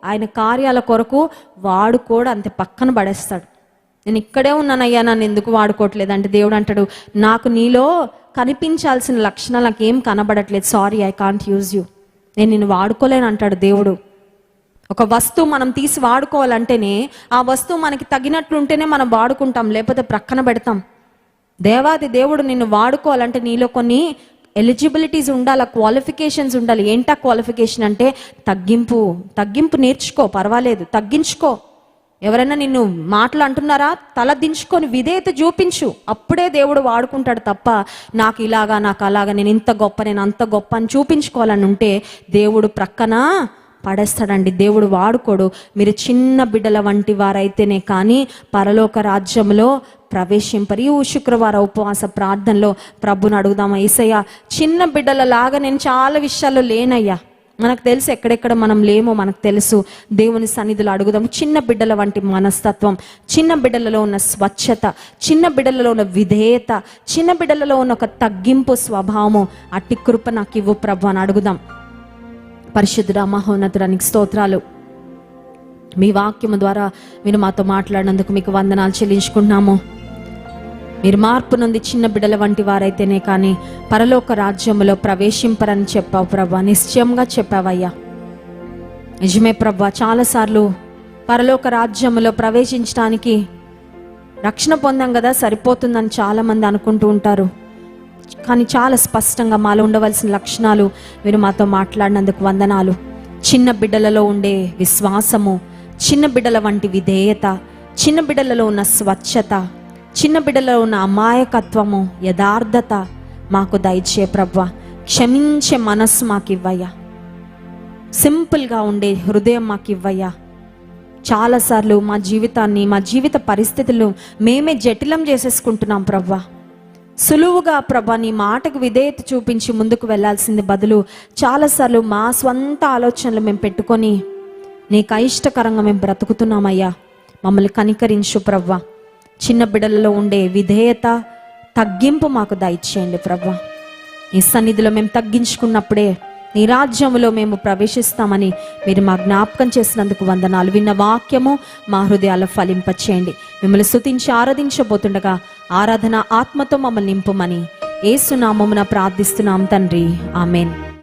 ఆయన కార్యాల కొరకు వాడుకోడు, అంతే పక్కన పడేస్తాడు. నేను ఇక్కడే ఉన్నానయ్యా, నన్ను ఎందుకు వాడుకోవట్లేదు అంటే దేవుడు అంటాడు నాకు నీలో కనిపించాల్సిన లక్షణాలు నాకేం కనబడట్లేదు, sorry I can't use you, నేను నిన్ను వాడుకోలేను అంటాడు దేవుడు. ఒక వస్తువు మనం తీసి వాడుకోవాలంటేనే ఆ వస్తువు మనకి తగినట్లుంటేనే మనం వాడుకుంటాం, లేకపోతే ప్రక్కన పెడతాం. దేవాది దేవుడు నిన్ను వాడుకోవాలంటే నీలో కొన్ని ఎలిజిబిలిటీస్ ఉండాలి, క్వాలిఫికేషన్స్ ఉండాలి. ఏంటా క్వాలిఫికేషన్ అంటే తగ్గింపు నేర్చుకో, పర్వాలేదు తగ్గించుకో. ఎవరైనా నిన్ను మాటలు అంటున్నారా, తల దించుకొని విధేయత చూపించు, అప్పుడే దేవుడు వాడుకుంటాడు. తప్ప నాకు ఇలాగా నాకు అలాగా, నేను ఇంత గొప్ప నేను అంత గొప్ప అని చూపించుకోవాలని ఉంటే దేవుడు ప్రక్కన పడేస్తాడండి, దేవుడు వాడుకోడు. మీరు చిన్న బిడ్డల వంటి వారైతేనే కానీ పరలోక రాజ్యంలో ప్రవేశింపరు. ఈ శుక్రవారం ఉపవాస ప్రార్థనలో ప్రభుని అడుగుదామా, యేసయ్యా చిన్న బిడ్డల లాగా నేను చాలా విషయాల్లో లేనయ్యా, మనకు తెలుసు ఎక్కడెక్కడ మనం లేమో మనకు తెలుసు. దేవుని సన్నిధిలో అడుగుదాం చిన్న బిడ్డల వంటి మనస్తత్వం, చిన్న బిడ్డలలో ఉన్న స్వచ్ఛత, చిన్న బిడ్డలలో ఉన్న విధేయత, చిన్న బిడ్డలలో ఉన్న ఒక తగ్గింపు స్వభావము, అట్టి కృప నాకు ఇవ్వు ప్రభు అని అడుగుదాం. పరిశుద్ధుడా మహోన్నతుడానికి స్తోత్రాలు. మీ వాక్యము ద్వారా మీరు మాతో మాట్లాడినందుకు మీకు వందనాలు చెల్లించుకుంటున్నాము. మీరు మార్పు నుండి చిన్న బిడ్డల వంటి వారైతేనే కానీ పరలోక రాజ్యములో ప్రవేశింపరని చెప్పావు ప్రభా, నిశ్చయంగా చెప్పావయ్యా. నిజమే ప్రభా, చాలాసార్లు పరలోక రాజ్యములో ప్రవేశించడానికి రక్షణ పొందాం కదా సరిపోతుందని చాలామంది అనుకుంటూ ఉంటారు. కానీ చాలా స్పష్టంగా మాలో ఉండవలసిన లక్షణాలు మీరు మాతో మాట్లాడినందుకు వందనాలు. చిన్న బిడ్డలలో ఉండే విశ్వాసము, చిన్న బిడ్డల వంటి విధేయత, చిన్న బిడ్డలలో ఉన్న స్వచ్ఛత, చిన్న బిడ్డలో ఉన్న అమాయకత్వము, యథార్థత మాకు దయచే ప్రభువా. క్షమించే మనస్సు మాకు ఇవ్వయ్యా. సింపుల్గా ఉండే హృదయం మాకు ఇవ్వయ్యా. చాలాసార్లు మా జీవితాన్ని, మా జీవిత పరిస్థితులను మేమే జటిలం చేసేసుకుంటున్నాం ప్రభువా. సులువుగా ప్రభా నీ మాటకు విధేయత చూపించి ముందుకు వెళ్ళాల్సింది బదులు చాలాసార్లు మా స్వంత ఆలోచనలు మేము పెట్టుకొని నీకు అయిష్టకరంగా మేము బ్రతుకుతున్నామయ్యా. మమ్మల్ని కనికరించు ప్రభువా. చిన్న బిడ్డలలో ఉండే విధేయత, తగ్గింపు మాకు దయచేయండి ప్రభువా. ఈ సన్నిధిలో మేము తగ్గించుకున్నప్పుడే నీ రాజ్యములో మేము ప్రవేశిస్తామని మీరు మా జ్ఞాపకం చేసినందుకు వందనాలు. విన్న వాక్యము మా హృదయాల్లో ఫలింపచేయండి. మిమ్మల్ని స్తుతించి ఆరాధించబోతుండగా ఆరాధన ఆత్మతో మమ్మల్ని నింపుమని యేసు నామమున ప్రార్థిస్తున్నాం తండ్రి. ఆమేన్.